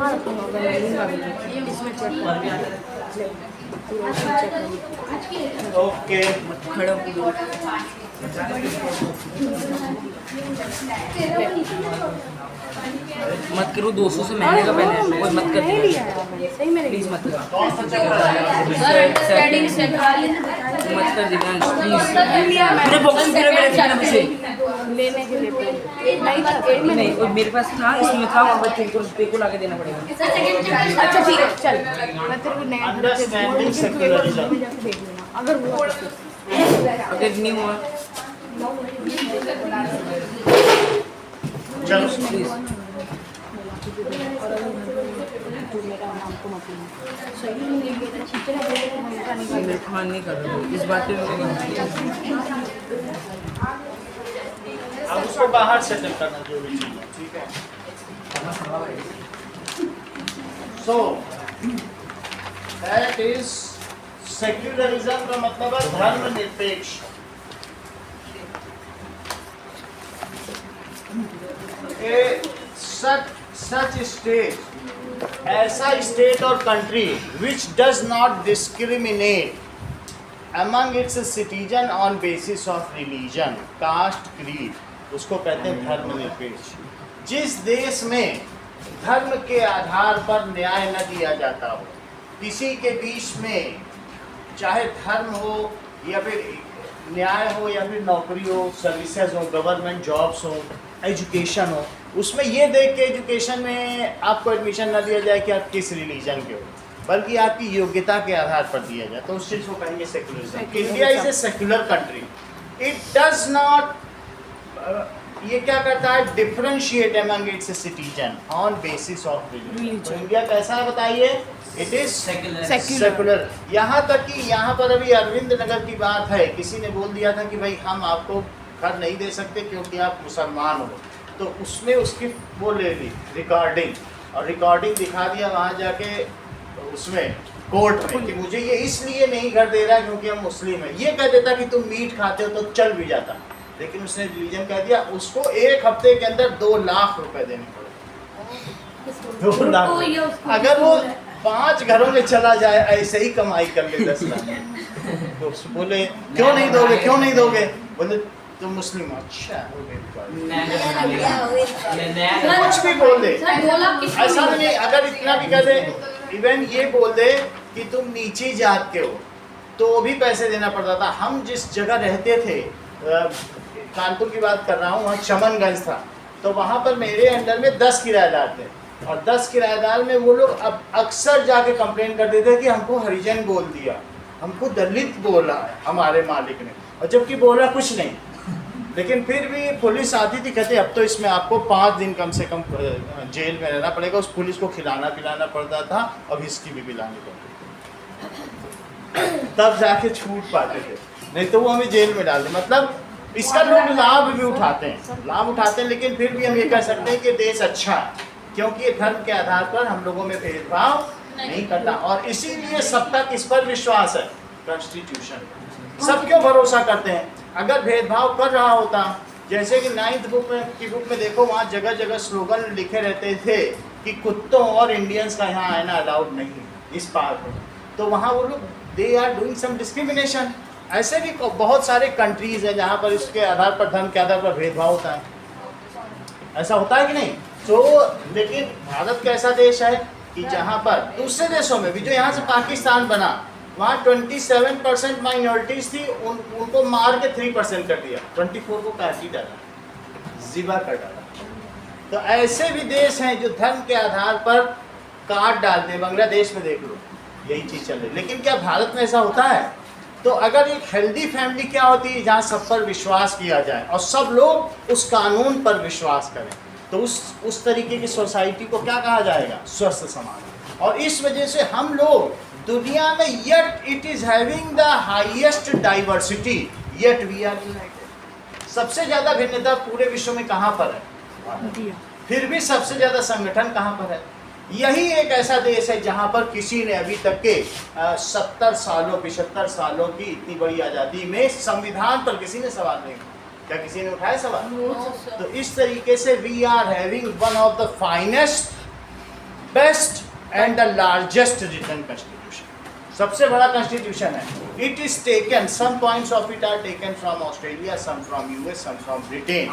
यहाँ रखूँगा अगर मैं लूँगा भी इसमें चेक कर पूरा इसमें चेक करिए। ओके खड़े हो मत करो 200 से महंगे का पहले कोई मत कर नहीं लिया सही में प्लीज मत कर कौन सा चल रहा है? मत कर दिव्यांश प्लीज पूरे बॉक्स में मेरे खाने में से लेने के लिए नहीं और मेरे पास था इसमें था और तेरे को लाके देना पड़ेगा। अच्छा ठीक है चल मैं तेरे को नया अंडरस्टैंडिंग सेक्युलरिज्म जाके देख लेना अगर वो अगर नहीं हुआ चलो प्लीज मेरे खान नहीं कर रहा इस बात पे अब उसको बाहर सेटल करना जो भी चीज है, ठीक है। सो दैट इज सेक्युलरिज्म का मतलब है धर्मनिरपेक्ष। सच स्टेट, ऐसा स्टेट और country which does not discriminate among its citizen on basis of religion, caste, creed, उसको कहते हैं धर्मनिरपेक्ष। जिस देश में धर्म के आधार पर न्याय न दिया जाता हो, किसी के बीच में चाहे धर्म हो या फिर न्याय हो या फिर नौकरी हो, सर्विसेज हो, गवर्नमेंट जॉब्स हो, एजुकेशन हो, उसमें ये देख के एजुकेशन में आपको एडमिशन न दिया जाए कि आप किस रिलीजन के हो, बल्कि आपकी योग्यता के आधार पर दिया जाए, तो उस चीज़ को कहेंगे secularism. India is a secular country. It does not, ये क्या करता है, differentiate among it's citizen on basis of religion. तो इंडिया कैसा है बताइए? It is secular. यहाँ तक कि यहाँ पर अभी अरविंद नगर की बात है, किसी ने बोल दिया था कि भाई हम आपको घर नहीं दे सकते क्योंकि आप मुसलमान हो, तो उसमें उसकी वो ले ली रिकॉर्डिंग, और रिकॉर्डिंग दिखा दिया वहाँ जाके उसमें कोर्ट में कि मुझे ये इसलिए नहीं घर दे रहा है क्योंकि हम मुस्लिम हैं। ये कह देता कि तुम मीट खाते हो तो चल भी जाता, लेकिन उसने रिलीजन कह दिया, उसको 1 हफ्ते के अंदर 2 लाख रुपए देने पड़े। 2 लाख। अगर वो 5 घरों में चला जाए, ऐसे ही कमाई कर ले 10 लाख, तो बोले क्यों नहीं दोगे, क्यों नहीं दोगे? बोले तो मुस्लिम। अच्छा कुछ भी बोल दे, ऐसा नहीं। अगर इतना भी कह दे, इवन ये बोल दे कि तुम नीचे जात के हो, तो भी पैसे देना पड़ता था। हम जिस जगह रहते थे, कानपुर की बात कर रहा हूँ, वहाँ चमनगंज था, तो वहाँ पर मेरे अंडर में 10 किराएदार थे, और 10 किराएदार में वो लोग अब अक्सर जाके कंप्लेन करते थे कि हमको हरिजन बोल दिया, हमको दलित बोला है हमारे मालिक ने, और जबकि बोला कुछ नहीं। लेकिन फिर भी पुलिस आती थी, कहते अब तो इसमें आपको 5 दिन कम से कम जेल में रहना पड़ेगा। उस पुलिस को खिलाना पिलाना पड़ता था और हिस्ट्री भी पिलानी पड़ती थी, तब जाके छूट पाते थे, नहीं तो वो हमें जेल में डाल दे। मतलब इसका लोग लाभ भी उठाते हैं, लेकिन फिर भी हम ये कह सकते हैं कि देश अच्छा है, क्योंकि धर्म के आधार पर हम लोगों में भेदभाव नहीं करता। और इसीलिए सबका किस पर विश्वास है? कॉन्स्टिट्यूशन। सब क्यों भरोसा करते हैं? अगर भेदभाव कर रहा होता, जैसे कि 9th बुक में देखो, वहाँ जगह जगह स्लोगन लिखे रहते थे कि कुत्तों और इंडियंस का यहाँ आना अलाउड नहीं है इस पार्क में, तो वहाँ वो लोग they are doing some discrimination. ऐसे भी बहुत सारे कंट्रीज हैं जहाँ पर इसके आधार पर, धर्म के आधार पर भेदभाव होता है। ऐसा होता है कि नहीं? तो लेकिन भारत कैसा देश है कि जहाँ पर दूसरे देशों में भी, जो यहाँ से पाकिस्तान बना, वहाँ 27% माइनॉरिटीज थी, उनको मार के 3% कर दिया, 24 को काट ही डाला, ज़िबा कर डाला। तो ऐसे भी देश हैं जो धर्म के आधार पर काट डालते हैं। बांग्लादेश में देख लो, यही चीज़ चल रही। लेकिन क्या भारत में ऐसा होता है? तो अगर एक हेल्दी फैमिली क्या होती है, जहाँ सब पर विश्वास किया जाए और सब लोग उस कानून पर विश्वास करें, तो उस तरीके की सोसाइटी को क्या कहा जाएगा? स्वस्थ समाज। और इस वजह से हम लोग दुनिया में, yet it is having the highest diversity, yet we are united. सबसे ज़्यादा भिन्नता पूरे विश्व में कहाँ पर है? फिर भी सबसे ज़्यादा संगठन कहाँ पर है? यही एक ऐसा देश है जहाँ पर किसी ने अभी तक के 70 सालों 75 सालों की इतनी बड़ी आज़ादी में संविधान पर किसी ने सवाल नहीं किया। क्या किसी ने उठाया सवाल? तो इस तरीके से we are having one of the finest best and the largest written constitution, सबसे बड़ा कॉन्स्टिट्यूशन है। It is taken, some points of it are taken from Australia, some from US, some from Britain.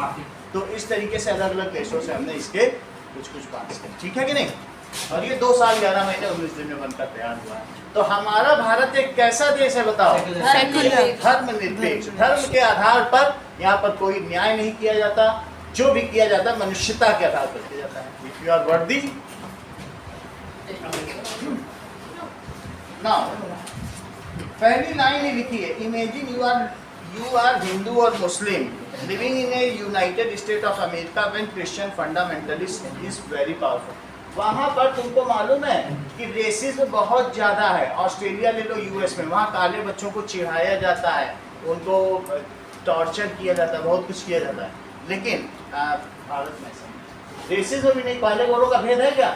तो इस तरीके से अलग अलग देशों से हमने इसके कुछ पास किए, ठीक है कि नहीं। और ये 2 साल 11 महीने 19 दिन में बनकर तैयार हुआ है। तो हमारा भारत एक कैसा देश है बताओ? धर्मनिरपेक्ष। धर्म के आधार पर यहाँ पर कोई न्याय नहीं किया जाता, जो भी किया जाता है मनुष्यता के आधार पर किया जाता है। If you are worthy now, पहली लाइन ही लिखी है, imagine you are Hindu or Muslim living in a United States of America when Christian fundamentalist is very powerful। वहाँ पर तुमको मालूम है कि रेसिज्म बहुत ज़्यादा है। ऑस्ट्रेलिया ले लो, यूएस में, वहाँ काले बच्चों को चिढ़ाया जाता है, उनको टॉर्चर किया जाता है, बहुत कुछ किया जाता है। लेकिन भारत में रेसिज्म भी नहीं, काले गोरों का भेद है क्या?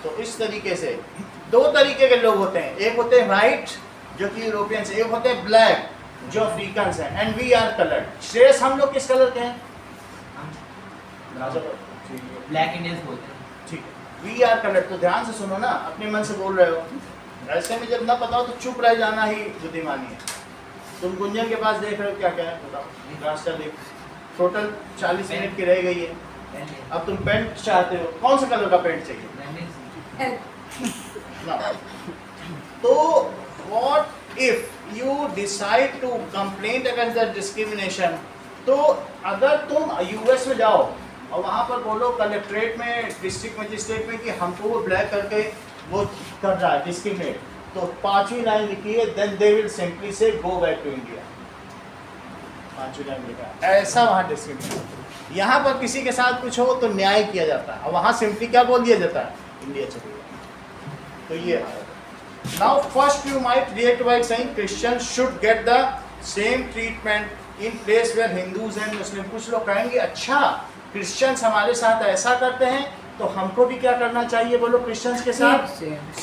तो इस तरीके से 2 तरीके के लोग होते हैं, एक होते हैं वाइट जो कि यूरोपियन से, एक होते हैं ब्लैक जो अफ्रीकन हैं, and we are coloured. Shreyas हम लोग किस कलर के हैं? ब्लैक इंडियंस बोलते हैं। ठीक है, वी आर कलर्ड। तो ध्यान से सुनो ना, अपने मन से बोल रहे हो, ऐसे में जब ना पता हो तो चुप रह जाना ही बुद्धिमानी है। तुम गुंजन के पास देख रहे हो, क्या क्या है बताओ, रास्ता देख, टोटल 40 मिनट की रह गई है। अब तुम पेंट चाहते हो, कौन सा कलर का पेंट चाहिए ना? तो what if you decide to complaint against the discrimination? तो अगर तुम यूएस में जाओ और वहाँ पर बोलो कलेक्ट्रेट में, डिस्ट्रिक्ट मजिस्ट्रेट में कि हमको वो ब्लैक करके वो कर रहा है डिस्क्रिमिनेट, तो 5वीं लाइन लिखी है, then they will simply say go back to India. 5वीं लाइन लिखा है, ऐसा वहाँ डिस्क्रिमिनेट। यहाँ पर किसी के साथ कुछ हो तो न्याय किया जाता है, और वहाँ सिंपली क्या बोल दिया जाता है, इंडिया चले जाओ। तो ये now first you might react by saying Christians should get the same treatment in place where Hindus and Muslims। कुछ लोग कहेंगे अच्छा क्रिश्चियंस हमारे साथ ऐसा करते हैं तो हमको भी क्या करना चाहिए, बोलो क्रिश्चियंस के साथ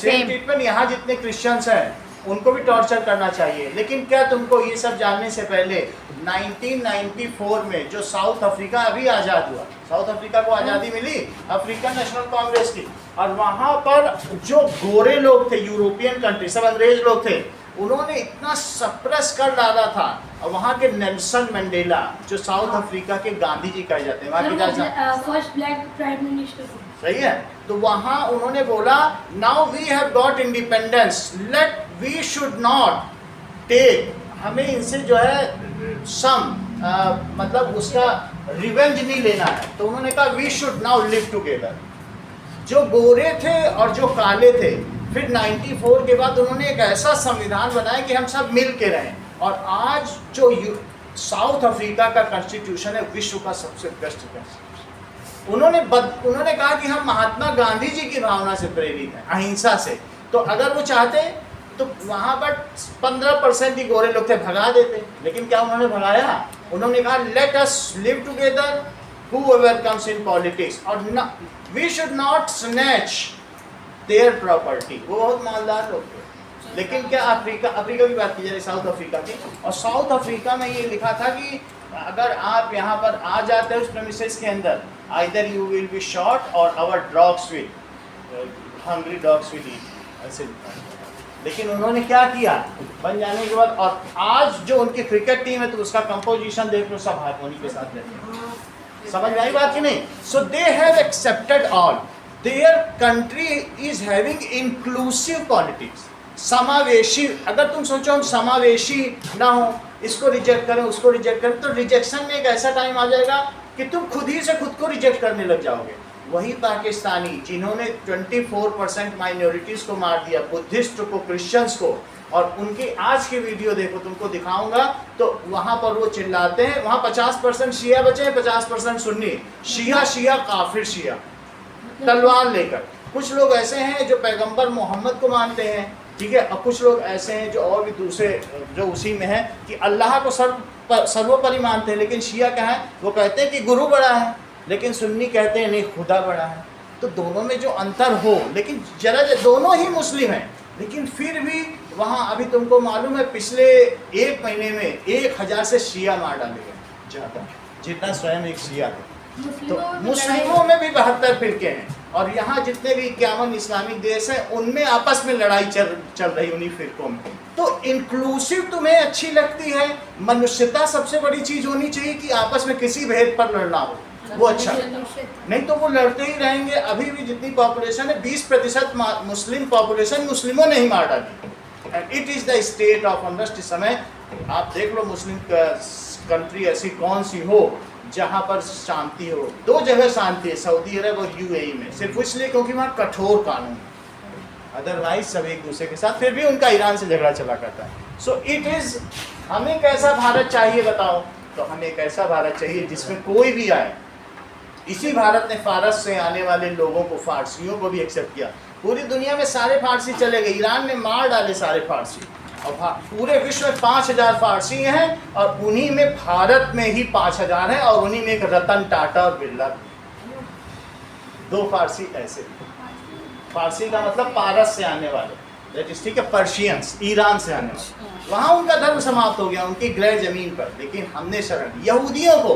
सेम ट्रीटमेंट। यहाँ जितने क्रिश्चियंस हैं उनको भी टॉर्चर करना चाहिए। लेकिन क्या तुमको ये सब जानने से पहले 1994 में जो साउथ अफ्रीका अभी आज़ाद हुआ, साउथ अफ्रीका को आज़ादी मिली अफ्रीकन नेशनल कांग्रेस की, और वहाँ पर जो गोरे लोग थे, यूरोपियन कंट्री, सब अंग्रेज लोग थे, उन्होंने इतना सप्रेस कर डाला था। और वहाँ के नेल्सन मंडेला जो साउथ अफ्रीका के गांधी जी कहे जाते हैं, वहाँ के फर्स्ट ब्लैक प्राइम मिनिस्टर, सही है। तो वहाँ उन्होंने बोला now we have got independence, let we should not take, हमें इनसे जो है सम मतलब उसका रिवेंज नहीं लेना है। तो उन्होंने कहा we should now live together. जो गोरे थे और जो काले थे, फिर 94 के बाद उन्होंने एक ऐसा संविधान बनाया कि हम सब मिल के रहें। और आज जो साउथ अफ्रीका का कॉन्स्टिट्यूशन है विश्व का सबसे बेस्ट कॉन्स्टिट्यूशन। उन्होंने कहा कि हम महात्मा गांधी जी की भावना से प्रेरित हैं, अहिंसा से। तो अगर वो चाहते तो वहाँ पर 15% ही गोरे लोग थे, भगा देते। लेकिन क्या उन्होंने भगाया? उन्होंने कहा let us live together whoever comes in politics, और we should not snatch their property। वो बहुत मालदार लोग थे। लेकिन क्या अफ्रीका की बात की जाए, साउथ अफ्रीका की, और साउथ अफ्रीका में ये लिखा था कि अगर आप यहाँ पर आ जाते हैं उस प्रेमिसेस के अंदर, either you will be shot or our dogs will, hungry dogs will eat, ऐसे। लेकिन उन्होंने क्या किया बन जाने के बाद, और आज जो उनकी क्रिकेट टीम है तो उसका कंपोजिशन देख लो, सब हारमोनी के साथ रहते हैं। समझ में आई बात कि नहीं? So they have accepted all, their country is having inclusive politics, समावेशी। अगर तुम सोचो हम समावेशी ना हो, इसको रिजेक्ट करें उसको रिजेक्ट करें, तो रिजेक्शन में एक ऐसा टाइम आ जाएगा कि तुम खुद ही से खुद को रिजेक्ट करने लग जाओगे। वही पाकिस्तानी जिन्होंने 24% माइनॉरिटीज़ को मार दिया, बुद्धिस्ट को, क्रिश्चियंस को, और उनकी आज की वीडियो देखो, तुमको दिखाऊंगा, तो वहाँ पर वो चिल्लाते हैं, वहाँ 50% शिया बचे हैं, 50% सुन्नी, शिया काफिर शिया, तलवार लेकर। कुछ लोग ऐसे हैं जो पैगंबर मोहम्मद को मानते हैं, ठीक है, और कुछ लोग ऐसे हैं जो और भी दूसरे जो उसी में है कि अल्लाह को सर्वोपरि मानते हैं। लेकिन शिया क्या है, वो कहते हैं कि गुरु बड़ा है, लेकिन सुन्नी कहते हैं नहीं खुदा बड़ा है। तो दोनों में जो अंतर हो, लेकिन जरा दोनों ही मुस्लिम हैं, लेकिन फिर भी वहाँ अभी तुमको मालूम है पिछले 1 महीने में 1000 से शिया मार डाले गए, ज़्यादा जितना स्वयं एक शिया थे। तो मुस्लिमों में भी 72 फिरके हैं। और यहाँ जितने भी 51 इस्लामिक देश हैं उनमें आपस में लड़ाई चल रही उन्हीं फिरकों में। तो इंक्लूसिव तुम्हें अच्छी लगती है, मनुष्यता सबसे बड़ी चीज होनी चाहिए कि आपस में किसी भेद पर लड़ना हो, वो अच्छा नहीं तो वो लड़ते ही रहेंगे। अभी भी जितनी पॉपुलेशन है 20% मुस्लिम पॉपुलेशन मुस्लिमों ने ही मार डाली, and it is the state of unrest. इस समय आप देख लो मुस्लिम कंट्री ऐसी कौन सी हो जहाँ पर शांति हो। 2 जगह शांति है, सऊदी अरब और यूएई में, सिर्फ इसलिए क्योंकि वहाँ कठोर कानून, अदरवाइज सब एक दूसरे के साथ, फिर भी उनका ईरान से झगड़ा चला करता है। सो इट इज, हमें कैसा भारत चाहिए बताओ? तो हमें एक ऐसा भारत चाहिए जिसमें कोई भी आए। इसी भारत ने फारस से आने वाले लोगों को, फारसियों को भी एक्सेप्ट किया। पूरी दुनिया में सारे फारसी चले गए, ईरान ने मार डाले सारे फारसी, और पूरे विश्व में 5000 फारसी हैं, और उन्हीं में भारत में ही 5000 हैं, और उन्हीं में एक रतन टाटा और बिरला, 2 फारसी ऐसे। फारसी का मतलब पारस से आने वाले, दैट इज, ठीक है, पर्शियंस, ईरान से आने वाले। वहाँ उनका धर्म समाप्त हो गया उनकी ग्रह जमीन पर, लेकिन हमने शरण यहूदियों को,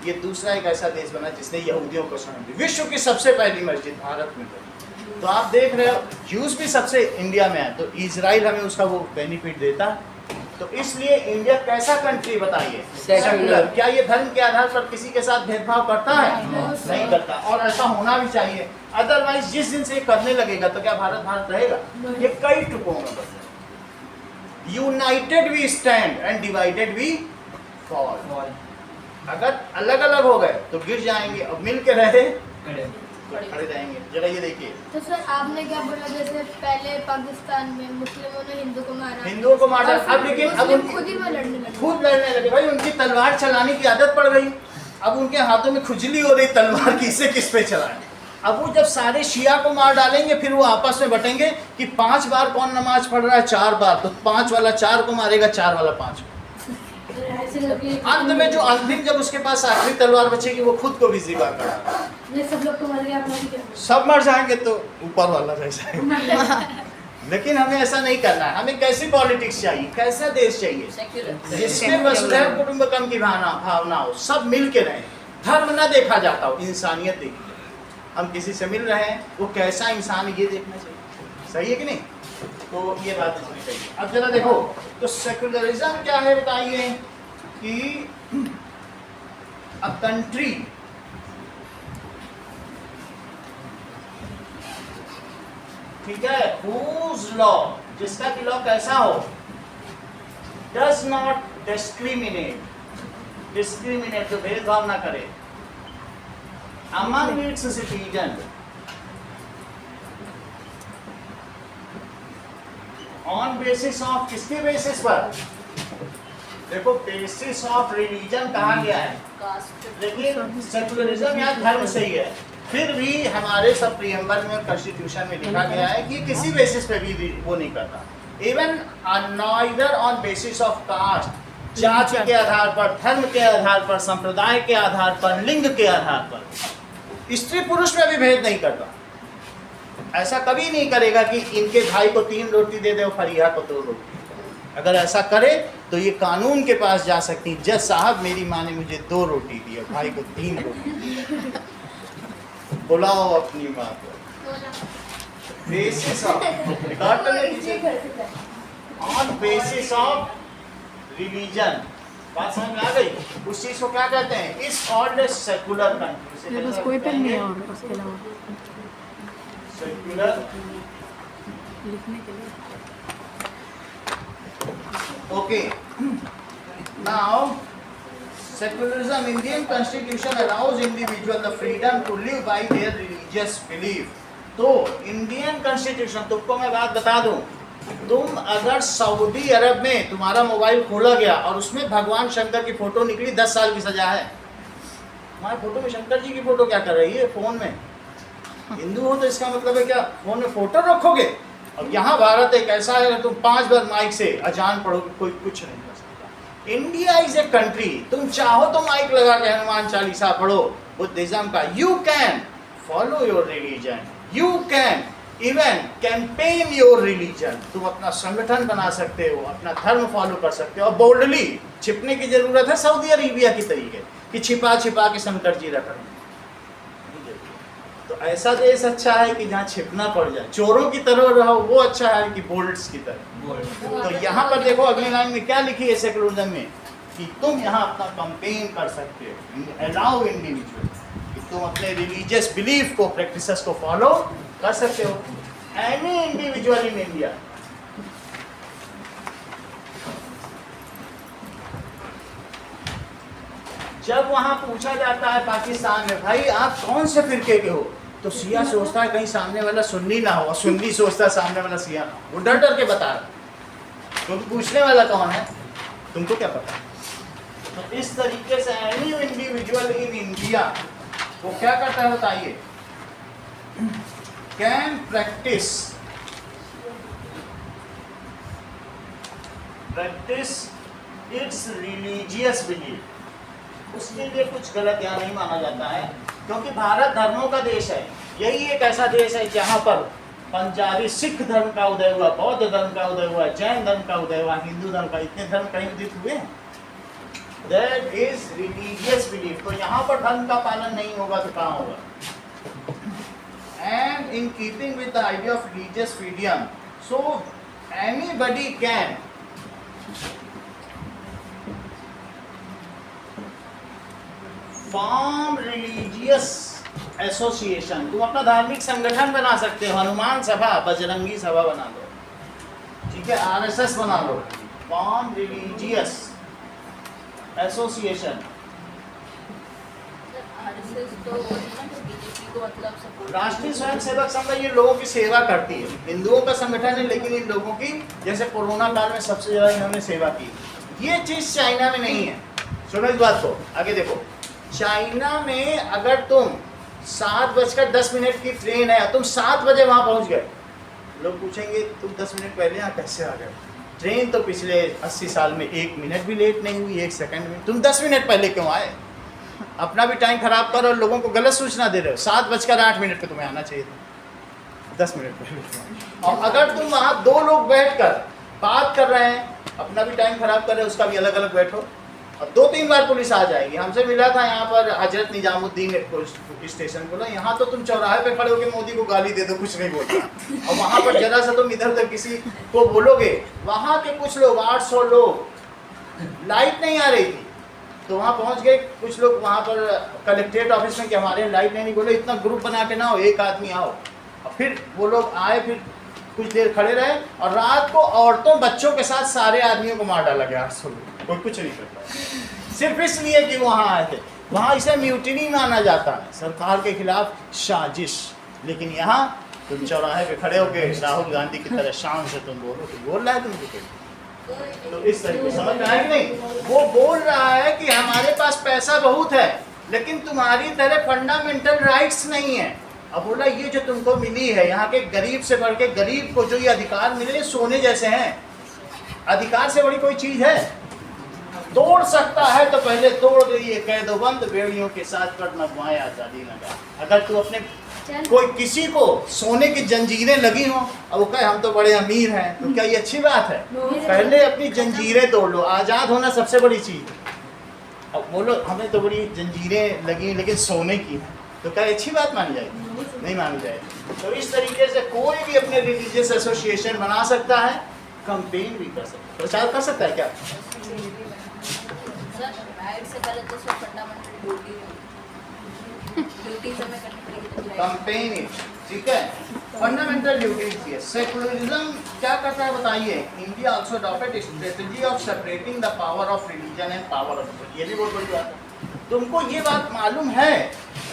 ये दूसरा एक ऐसा देश बना जिसने यहूदियों को शरण दी। विश्व की सबसे पहली मस्जिद भारत में बनी। तो आप देख रहे हो ज्यूज भी सबसे इंडिया में है, तो इजराइल हमें उसका वो बेनिफिट देता। तो इसलिए इंडिया कैसा कंट्री बताइए? सेक्युलर। क्या ये धर्म के आधार पर किसी के साथ भेदभाव करता है? नहीं करता, और ऐसा होना भी चाहिए। अदरवाइज जिस दिन से करने लगेगा तो क्या भारत भारत रहेगा? ये कई टुकड़ों में बदलेगा। United we stand and divided we fall. अगर अलग अलग हो गए तो गिर जाएंगे, और मिल के रहे खड़े रहेंगे। जरा ये देखिए, तो सर आपने क्या बोला, जैसे पहले पाकिस्तान में मुस्लिमों ने हिंदू को मारा, हिंदुओं को मारा, अब लेकिन अब मुस्लिम खुद ही में लड़ने लगे, खुद लड़ने लगे। भाई उनकी तलवार चलाने की आदत पड़ गई, अब उनके हाथों में खुजली हो रही तलवार की, इससे किस पे चलाएं। अब वो जब सारे शिया को मार डालेंगे फिर वो आपस में बटेंगे कि 5 बार कौन नमाज पढ़ रहा है, 4 बार, तो 5 वाला 4 को मारेगा, 4 वाला 5 को। अंत में जो अंतिम, जब उसके पास आखिरी तलवार बचेगी वो खुद को भी ज़िबा करेगा। सब लोग तो मर गए, सब मर जाएंगे तो ऊपर वाला रह जाएगा। लेकिन हमें ऐसा नहीं करना है। हमें कैसी पॉलिटिक्स चाहिए, कैसा देश चाहिए जिसमें वसुधैव कुटुंबकम की भावना हो, सब मिल के रहें, धर्म न देखा जाता हो, इंसानियत देखी जाए। हम किसी से मिल रहे हैं, वो कैसा इंसान है ये देखना चाहिए। सही है कि नहीं? तो ये बात इसमें चाहिए। अब जरा देखो तो सेक्युलरिज्म क्या है बताइए कि अ कंट्री ठीक है, whose law, जिसका कि लॉ कैसा हो, does not discriminate, जो भेदभाव ना करे among its citizen on basis of, किसके बेसिस पर? देखो बेसिस ऑफ रिलीजन कहा गया है, लेकिन सेक्युलरिज्म यहाँ धर्म से ही है। फिर भी हमारे सब प्रीएम्बल में, कॉन्स्टिट्यूशन में लिखा गया है कि किसी बेसिस पे भी वो नहीं करता। Even neither on basis of caste, जाति के आधार पर, धर्म के आधार पर, संप्रदाय के आधार पर, लिंग के आधार पर, स्त्री पुरुष में भी भेद नहीं करता। ऐसा कभी नहीं करेगा कि इनके भाई को 3 रोटी दे दे और फरिया को 2 रोटी। अगर ऐसा करे तो ये कानून के पास जा सकती, जज साहब मेरी माँ ने मुझे 2 रोटी दी और भाई को 3 रोटी। बुलाओ अपनी माँ को। Basis of on basis of religion, बात समझ में आ गई? उस चीज को क्या कहते हैं? इस कॉल्ड सेक्युलर कंट्री। बस कोई पेन नहीं है और उसके अलावा सेक्युलर लिखने के लिए। Okay. Now, secularism, Indian Constitution allows individual the freedom to live by their religious belief. तो इंडियन कॉन्स्टिट्यूशन, तुमको मैं बात बता दूं, तुम अगर सऊदी अरब में तुम्हारा मोबाइल खोला गया और उसमें भगवान शंकर की फोटो निकली, 10 साल की सजा है। हमारे फोटो में शंकर जी की फोटो क्या कर रही है फोन में? हिंदू हो तो इसका मतलब है क्या फोन में फोटो रखोगे? अब यहाँ भारत एक ऐसा है, तुम 5 बार माइक से अजान पढ़ोगे, कोई कुछ नहीं कर सकता। इंडिया इज ए कंट्री, तुम चाहो तो माइक लगा के हनुमान चालीसा पढ़ो बुद्धिज्म का, you can follow your religion, you can even campaign your religion. तुम अपना संगठन बना सकते हो, अपना धर्म फॉलो कर सकते हो, और बोल्डली, छिपने की जरूरत है सऊदी अरेबिया की तरीके कि छिपा छिपा के शंकर जी रख रहे हैं। तो ऐसा देश अच्छा है कि जहाँ छिपना पड़ जाए, चोरों की तरह रहो, वो अच्छा है कि बोल्ट्स की तरह। तो यहाँ पर देखो अगली लाइन में क्या लिखी है सेकुलरिज्म में, कि तुम यहाँ अपना कंपेन कर सकते हो, अलाउ इंडिविजुअल, कि तुम अपने रिलीजियस बिलीफ को, प्रैक्टिसेस को फॉलो कर सकते हो, एनी इंडिविजुअल इन इंडिया। जब वहां पूछा जाता है पाकिस्तान में, भाई आप कौन से फिरके के हो, तो शिया सोचता है कहीं सामने वाला सुन्नी ना हो, और सुन्नी सोचता है सामने वाला शिया ना हो, वो डर डर के बता रहा, क्योंकि पूछने वाला कौन है तुमको क्या पता। तो इस तरीके से एनी इंडिविजुअल इन इंडिया वो क्या करता है बताइए, can practice it's religious belief. उसके लिए कुछ गलत यहाँ नहीं माना जाता है, क्योंकि भारत धर्मों का देश है। यही एक ऐसा देश है जहाँ पर पंजाबी सिख धर्म का उदय हुआ, बौद्ध धर्म का उदय हुआ, जैन धर्म का उदय हुआ, हिंदू धर्म का, इतने धर्म कहीं उदित हुए हैं। That is religious belief. तो यहाँ पर धर्म का पालन नहीं होगा तो कहाँ होगा। And in keeping with the idea of religious freedom, so anybody can form religious association. तुम अपना धार्मिक संगठन बना सकते हो, हनुमान सभा, बजरंगी सभा बना लो, ठीक है, आरएसएस बना लो, फॉर्म रिलीजियस एसोसिएशन। राष्ट्रीय स्वयंसेवक संघ ये लोगों की सेवा करती है, हिंदुओं का संगठन है, लेकिन इन लोगों की, जैसे कोरोना काल में सबसे ज्यादा इन्होंने सेवा की। ये चीज चाइना में नहीं है। सुनो इस बात को, आगे देखो। चाइना में अगर तुम 7:10 की ट्रेन है, तुम 7 बजे वहां पहुंच गए, लोग पूछेंगे तुम 10 मिनट पहले यहाँ कैसे आ गए। ट्रेन तो पिछले 80 साल में 1 मिनट भी लेट नहीं हुई, 1 सेकंड में। तुम 10 मिनट पहले क्यों आए? अपना भी टाइम खराब करो और लोगों को गलत सूचना दे रहे हो। 7:08 पे तुम्हें आना चाहिए था, 10 मिनट पहले। और अगर तुम वहाँ 2 लोग बैठकर बात कर रहे हैं, अपना भी टाइम खराब कर रहे हो, उसका भी अलग अलग बैठो, और 2-3 बार पुलिस आ जाएगी। हमसे मिला था यहाँ पर हजरत निजामुद्दीन स्टेशन बोला, यहाँ तो तुम चौराहे पे खड़े होकर मोदी को गाली दे दो, कुछ नहीं बोलता, और वहाँ पर जरा सा तुम इधर उधर किसी को बोलोगे। वहाँ के कुछ लोग 800 लोग, लाइट नहीं आ रही थी, तो वहाँ पहुँच गए कुछ लोग वहाँ पर कलेक्ट्रेट ऑफिस में कि हमारे लाइट नहीं बोले, इतना ग्रुप बना के ना हो, एक आदमी आओ। और फिर वो लोग आए, फिर कुछ देर खड़े रहे, और रात को औरतों बच्चों के साथ सारे आदमियों को मार डाला गया। 800 लोग, कोई कुछ नहीं करता, सिर्फ इसलिए कि वहाँ आए थे। वहाँ इसे म्यूटिनी माना जाता है, सरकार के खिलाफ साजिश। लेकिन यहाँ तुम चौराहे पे खड़े होकर राहुल गांधी की तरह शान से तुम बोलो, तो बोल रहा है तुमको कोई, तो इस तरीके समझ में आया कि नहीं। वो बोल रहा है कि हमारे पास पैसा बहुत है, लेकिन तुम्हारी तरह फंडामेंटल राइट्स नहीं है। अब बोला ये जो तुमको मिली है, यहाँ के गरीब से बढ़ के गरीब को जो ये अधिकार मिले, सोने जैसे हैं। अधिकार से बड़ी कोई चीज है? तोड़ सकता है तो पहले तोड़ दो, ये कैदोबंद बेड़ियों के साथ कर नगवाए आजादी लगा। अगर तू अपने कोई किसी को सोने की जंजीरें लगी हो और वो कहे हम तो बड़े अमीर हैं, तो क्या ये अच्छी बात है? पहले अपनी जंजीरें तोड़ लो, आज़ाद होना सबसे बड़ी चीज। अब बोलो हमें तो बड़ी जंजीरें लगी लेकिन सोने की, तो क्या अच्छी बात मानी जाएगी? नहीं मानी जाएगी। तो इस तरीके से कोई भी अपने रिलीजियस एसोसिएशन बना सकता है, कंपेन भी कर सकता है, प्रचार कर सकता है। क्या कंपेन, ठीक है, फंडामेंटल ड्यूटीज। सेकुलरिज्म क्या करता है बताइए? India also adopted strategy of separating the power of religion and power of, ये भी बहुत बड़ी बात है। तुमको ये बात मालूम है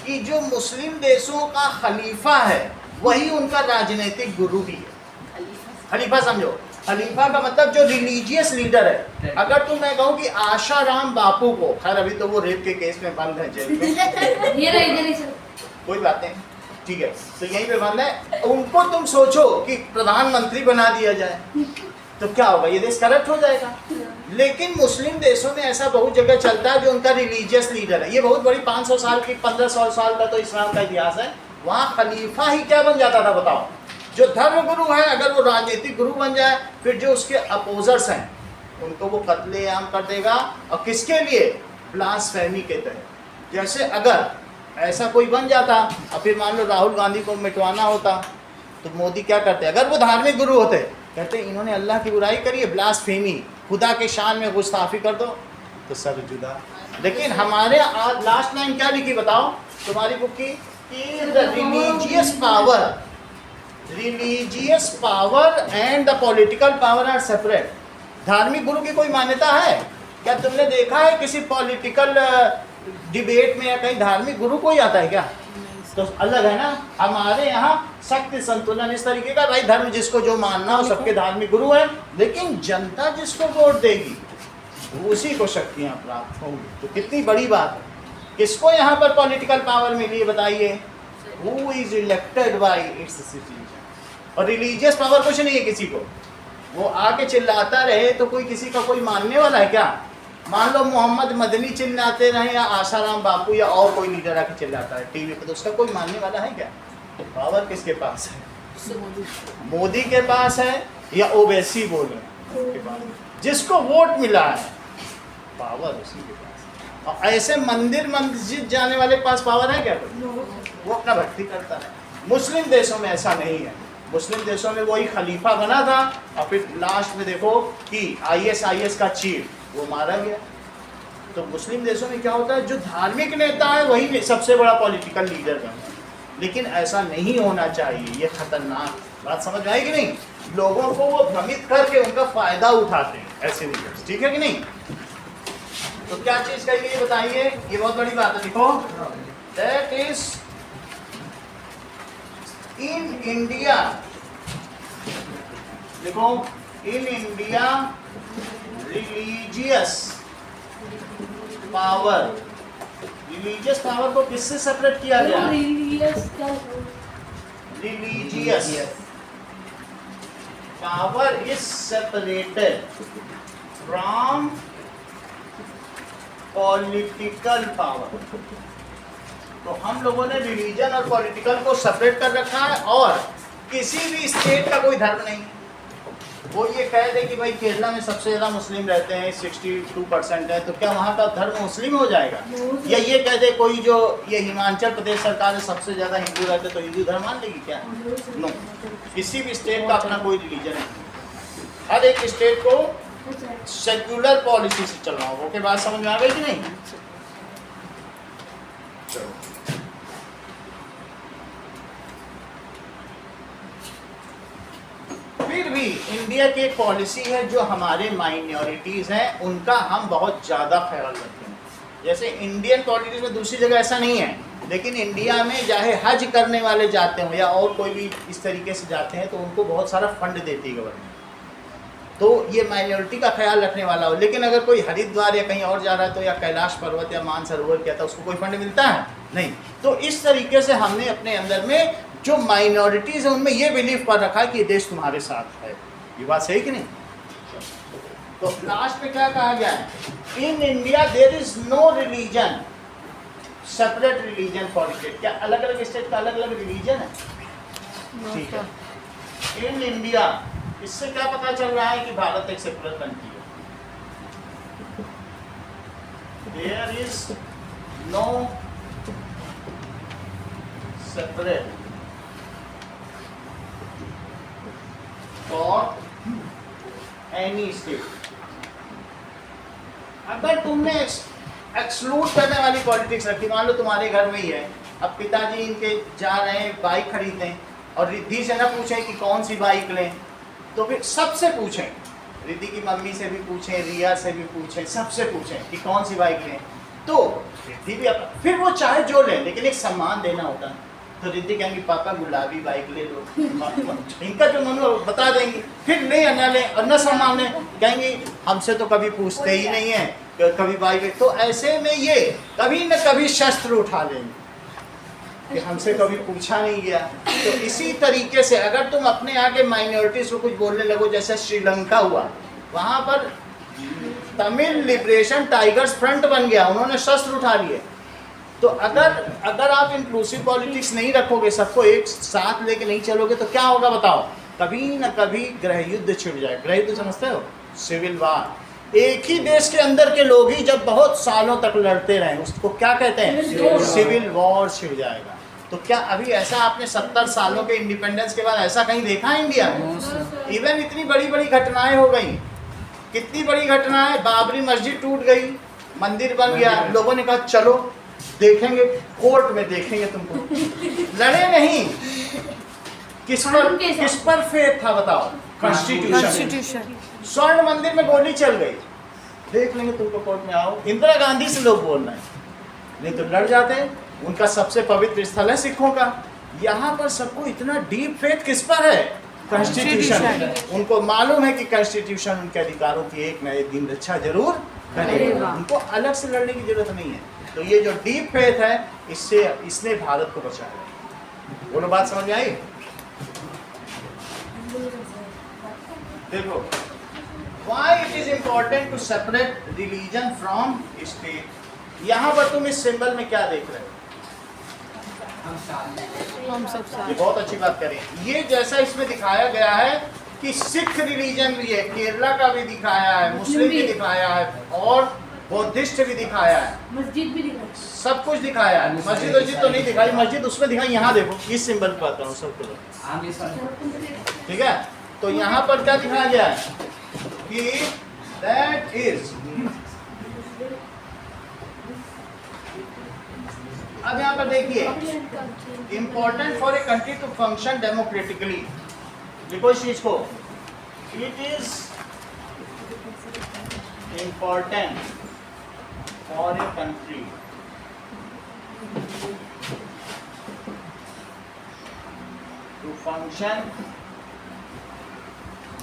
कि जो मुस्लिम देशों का खलीफा है वही उनका राजनीतिक गुरु भी है। खलीफा समझो, खलीफा का मतलब जो रिलीजियस लीडर है। अगर तुम मैं कहूँ कि आशाराम बापू को, खैर अभी तो वो रेप के केस में बंद है जेल में, कोई बात नहीं, ठीक है, तो यहीं पे बंद है, उनको तुम सोचो कि प्रधानमंत्री बना दिया जाए तो क्या होगा? ये देश करप्ट हो जाएगा। लेकिन मुस्लिम देशों में ऐसा बहुत जगह चलता है जो उनका रिलीजियस लीडर है। ये बहुत बड़ी 500 साल की 1500 साल का तो इस्लाम का इतिहास है। वहाँ खलीफा ही क्या बन जाता था बताओ? जो धर्म गुरु है, अगर वो राजनीतिक गुरु बन जाए, फिर जो उसके अपोजर्स हैं उनको वो कत्लेआम कर देगा। और किसके लिए? ब्लास्फेमी के तहत। जैसे अगर ऐसा कोई बन जाता और फिर मान लो राहुल गांधी को मिटवाना होता, तो मोदी क्या करते? अगर वो धार्मिक गुरु होते, कहते इन्होंने अल्लाह की बुराई करी है, ब्लास्फेमी, खुदा के शान में गुस्ताखी कर दो, तो सर जुदा। लेकिन हमारे आज लास्ट लाइन क्या लिखी बताओ तुम्हारी बुक की? Religious power and the political power are separate. धार्मिक गुरु की कोई मान्यता है क्या? तुमने देखा है किसी पॉलिटिकल डिबेट में या कहीं धार्मिक गुरु कोई आता है क्या? तो अलग है ना। हमारे यहाँ शक्ति संतुलन इस तरीके का, भाई धर्म जिसको जो मानना हो, सबके धार्मिक गुरु है, लेकिन जनता जिसको वोट देगी उसी को शक्तियाँ प्राप्त होंगी। तो कितनी बड़ी बात है। किसको यहाँ पर पॉलिटिकल पावर मिली है बताइए? Who is elected by it's citizen. और रिलीजियस पावर कुछ नहीं है किसी को, वो आके चिल्लाता रहे तो कोई किसी का कोई मानने वाला है क्या? मान लो मोहम्मद मदनी चिल्लाते रहे या आशाराम बापू या और कोई लीडर आके चिल्लाता है टीवी पे, तो उसका कोई मानने वाला है क्या? पावर किसके पास है? मोदी के पास है या ओवैसी बोल रहे हैं के पास? जिसको वोट मिला है पावर उसी के पास है। और ऐसे मंदिर मस्जिद जाने वाले के पास पावर है क्या? वो अपना भक्ति करता है। मुस्लिम देशों में ऐसा नहीं है। मुस्लिम देशों में वही खलीफा बना था और फिर लास्ट में देखो कि ISIS का चीफ वो मारा गया। तो मुस्लिम देशों में क्या होता है, जो धार्मिक नेता है वही सबसे बड़ा पॉलिटिकल लीडर बनता है। लेकिन ऐसा नहीं होना चाहिए, ये खतरनाक बात समझ में आई कि नहीं? लोगों को वो भ्रमित करके उनका फायदा उठाते हैं ऐसे लीडर्स, ठीक है कि नहीं? तो क्या चीज कही गई बताइए? ये बहुत बड़ी बात है। देखो, दैट इज इन इंडिया, देखो इन इंडिया रिलीजियस पावर को किससे सेपरेट किया गया? Religious power is separated from political power. तो हम लोगों ने रिलीजन और पॉलिटिकल को सेपरेट कर रखा है। और किसी भी स्टेट का कोई धर्म नहीं। वो ये कह दे कि भाई केरला में सबसे ज़्यादा मुस्लिम रहते हैं, 62% है, तो क्या वहाँ का धर्म मुस्लिम हो जाएगा? या ये कह दे कोई जो ये हिमाचल प्रदेश सरकार में सबसे ज़्यादा हिंदू रहते तो हिंदू धर्म मान लेगी क्या? नो। किसी भी स्टेट का अपना कोई रिलीजन नहीं। हर एक स्टेट को सेक्युलर पॉलिसी से चलना होगा। ओके, बात समझ में आ गई कि नहीं? चलो, फिर भी इंडिया की एक पॉलिसी है जो हमारे माइनॉरिटीज़ हैं उनका हम बहुत ज़्यादा ख्याल रखते हैं। जैसे इंडियन पॉलिटिक्स में दूसरी जगह ऐसा नहीं है, लेकिन इंडिया में चाहे हज करने वाले जाते हों या और कोई भी इस तरीके से जाते हैं तो उनको बहुत सारा फंड देती है गवर्नमेंट। तो ये माइनॉरिटी का ख्याल रखने वाला हो। लेकिन अगर कोई हरिद्वार या कहीं और जा रहा है तो या कैलाश पर्वत या मानसरोवर क्या था, उसको कोई फंड मिलता है? नहीं। तो इस तरीके से हमने अपने अंदर में जो माइनॉरिटीज़ है उनमें ये बिलीव कर रखा है कि ये देश तुम्हारे साथ है। ये बात सही कि नहीं? तो लास्ट में क्या कहा गया है? In India there is no religion, separate religion for state. क्या अलग अलग स्टेट का अलग अलग रिलीजन है? ठीक है। इन इंडिया, इससे क्या पता चल रहा है कि भारत एक सेकुलर कंट्री है। There is no separate for any state. अगर तुमने एक्सक्लूड करने वाली पॉलिटिक्स रखी, मान लो तुम्हारे घर में ही है, अब पिताजी इनके जा रहे हैं बाइक खरीदने और रिद्धि से ना पूछें कि कौन सी बाइक लें, तो फिर सबसे पूछें, रिद्धि की मम्मी से भी पूछें, रिया से भी पूछें, सबसे पूछें कि कौन सी बाइक लें। तो रिद्धि भी फिर वो चाहे जो लें, लेकिन एक सम्मान देना होता है। तो रिद्धि कहेंगी पापा गुलाबी बाइक ले लो, इनका जो मन बता देंगी। फिर ले या ना ले और न सम्मान लें, कहेंगी हमसे तो कभी पूछते ही नहीं है, कभी बाइक। तो ऐसे में ये कभी न कभी शस्त्र उठा लेंगे कि हमसे कभी पूछा नहीं गया। तो इसी तरीके से अगर तुम अपने आगे माइनॉरिटीज को कुछ बोलने लगो, जैसे श्रीलंका हुआ, वहाँ पर तमिल लिबरेशन टाइगर्स फ्रंट बन गया, उन्होंने शस्त्र उठा लिए। तो अगर आप इंक्लूसिव पॉलिटिक्स नहीं रखोगे, सबको एक साथ लेके नहीं चलोगे, तो क्या होगा बताओ? कभी न कभी गृह युद्ध छिड़ जाए। गृह युद्ध समझते हो? Civil war. एक ही देश के अंदर के लोग ही जब बहुत सालों तक लड़ते रहे, उसको क्या कहते हैं? सिविल वॉर छिड़ जाएगा। तो क्या अभी ऐसा आपने 70 सालों के इंडिपेंडेंस के बाद ऐसा कहीं देखा है इंडिया में? इवन इतनी बड़ी बड़ी घटनाएं हो गई, कितनी बड़ी घटनाएं, बाबरी मस्जिद टूट गई, मंदिर बन गया, लोगों ने कहा चलो देखेंगे, कोर्ट में देखेंगे तुमको। लड़े नहीं, किस पर फेथ था बताओ? कॉन्स्टिट्यूशन। स्वर्ण मंदिर में गोली चल गई, देख लेंगे तुमको, कोर्ट में आओ। इंदिरा गांधी से लोग बोल रहे हैं, नहीं तो लड़ जाते हैं। उनका सबसे पवित्र स्थल है सिखों का। यहाँ पर सबको इतना डीप फेथ किस पर है? कॉन्स्टिट्यूशन। उनको मालूम है कि कॉन्स्टिट्यूशन उनके अधिकारों की एक न एक दिन रक्षा जरूर करेगा, उनको अलग से लड़ने की जरूरत नहीं है। तो ये जो डीप फेथ है, इसने भारत को बचाया। बोलो, बात समझ में आई? देखो, why it is important to separate religion from state। यहाँ पर तुम इस सिंबल में क्या देख रहे हो? हम सब ये बहुत अच्छी बात करें। ये जैसा इसमें दिखाया गया है कि सिख रिलीजन भी है, केरला का भी दिखाया है, मुस्लिम भी दिखाया है, और बौद्धिस्ट भी दिखाया है, मस्जिद भी दिखाई, सब कुछ दिखाया है। मस्जिद तो नहीं दिखाई, मस्जिद उसमें दिखाई। यहाँ देखो, इस सिंबल पर आता हूँ सबको, ठीक है? तो यहाँ पर क्या दिखाया गया है कि दैट इज, अब यहाँ पर देखिए, important for a country to function democratically. देखो इस चीज को, it is important for a country to function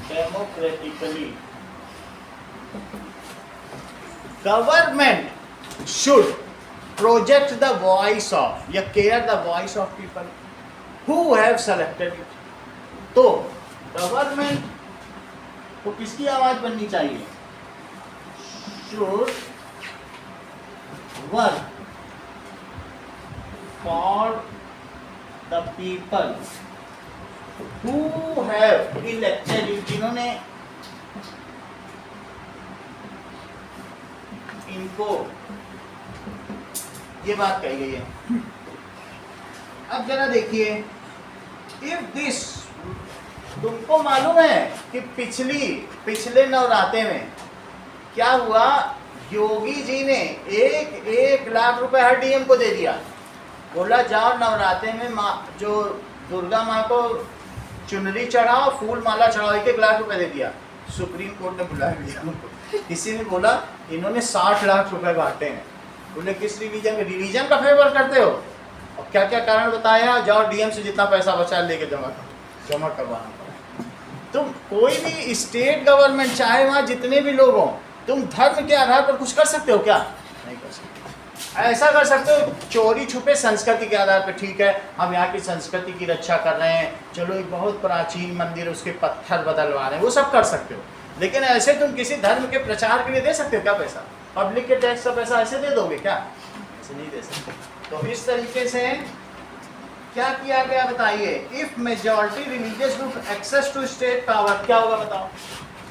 democratically. Government should project the voice of या care the voice of people who have selected it। तो government को किसकी आवाज बननी चाहिए? should work for the people who have elected it, जिन्होंने इनको ये बात कही गई है। अब जरा देखिए, इफ दिस, तुमको मालूम है कि पिछले नवरात्रे में क्या हुआ? योगी जी ने 1 लाख रुपए हर डीएम को दे दिया, बोला जाओ नवरात्रे में माँ, जो दुर्गा माँ को चुनरी चढ़ाओ, फूल माला चढ़ाओ। 1 लाख रुपए दे दिया। सुप्रीम कोर्ट ने बुला लिया, किसी ने बोला इन्होंने 60 लाख रुपए बांटे हैं। बोले किस रिलीजन का फेवर करते हो? और क्या क्या कारण बताया? जाओ डीएम से जितना पैसा बचा लेके जमा करवाना पड़ा। तुम कोई भी स्टेट गवर्नमेंट, चाहे वहाँ जितने भी लोग हों, तुम धर्म के आधार पर कुछ कर सकते हो क्या? नहीं कर सकते। ऐसा कर सकते हो चोरी छुपे संस्कृति के आधार पर, ठीक है हम यहाँ की संस्कृति की रक्षा कर रहे हैं, चलो एक बहुत प्राचीन मंदिर उसके पत्थर बदलवा रहे हैं, वो सब कर सकते हो। लेकिन ऐसे तुम किसी धर्म के प्रचार के लिए दे सकते हो क्या पैसा? पब्लिक के टैक्स का पैसा ऐसे दे दोगे क्या? ऐसे नहीं दे सकते। तो इस तरीके से क्या किया गया बताइए? If majority religious group access to state power, क्या होगा बताओ?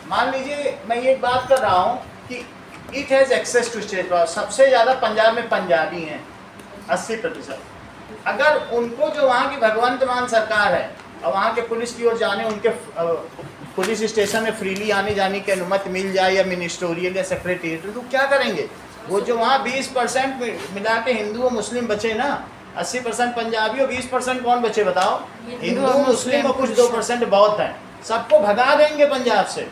मान लीजिए मैं ये बात कर रहा हूँ कि it has access to state power, सबसे ज़्यादा पंजाब में पंजाबी हैं 80%। अगर उनको जो वहाँ की भगवंतमान सरकार है और वहाँ के पुलिस की ओर जाने, उनके पुलिस स्टेशन में फ्रीली आने जाने की अनुमति मिल जाए, या मिनिस्टोरियल या सेक्रेटेरिएट, तो क्या करेंगे? वो जो वहाँ 20% मिला के हिंदू और मुस्लिम बचे ना, 80% पंजाबी और 20% कौन बचे बताओ? हिंदू मुस्लिम और कुछ 2% बौद्ध हैं। सबको भगा देंगे पंजाब से,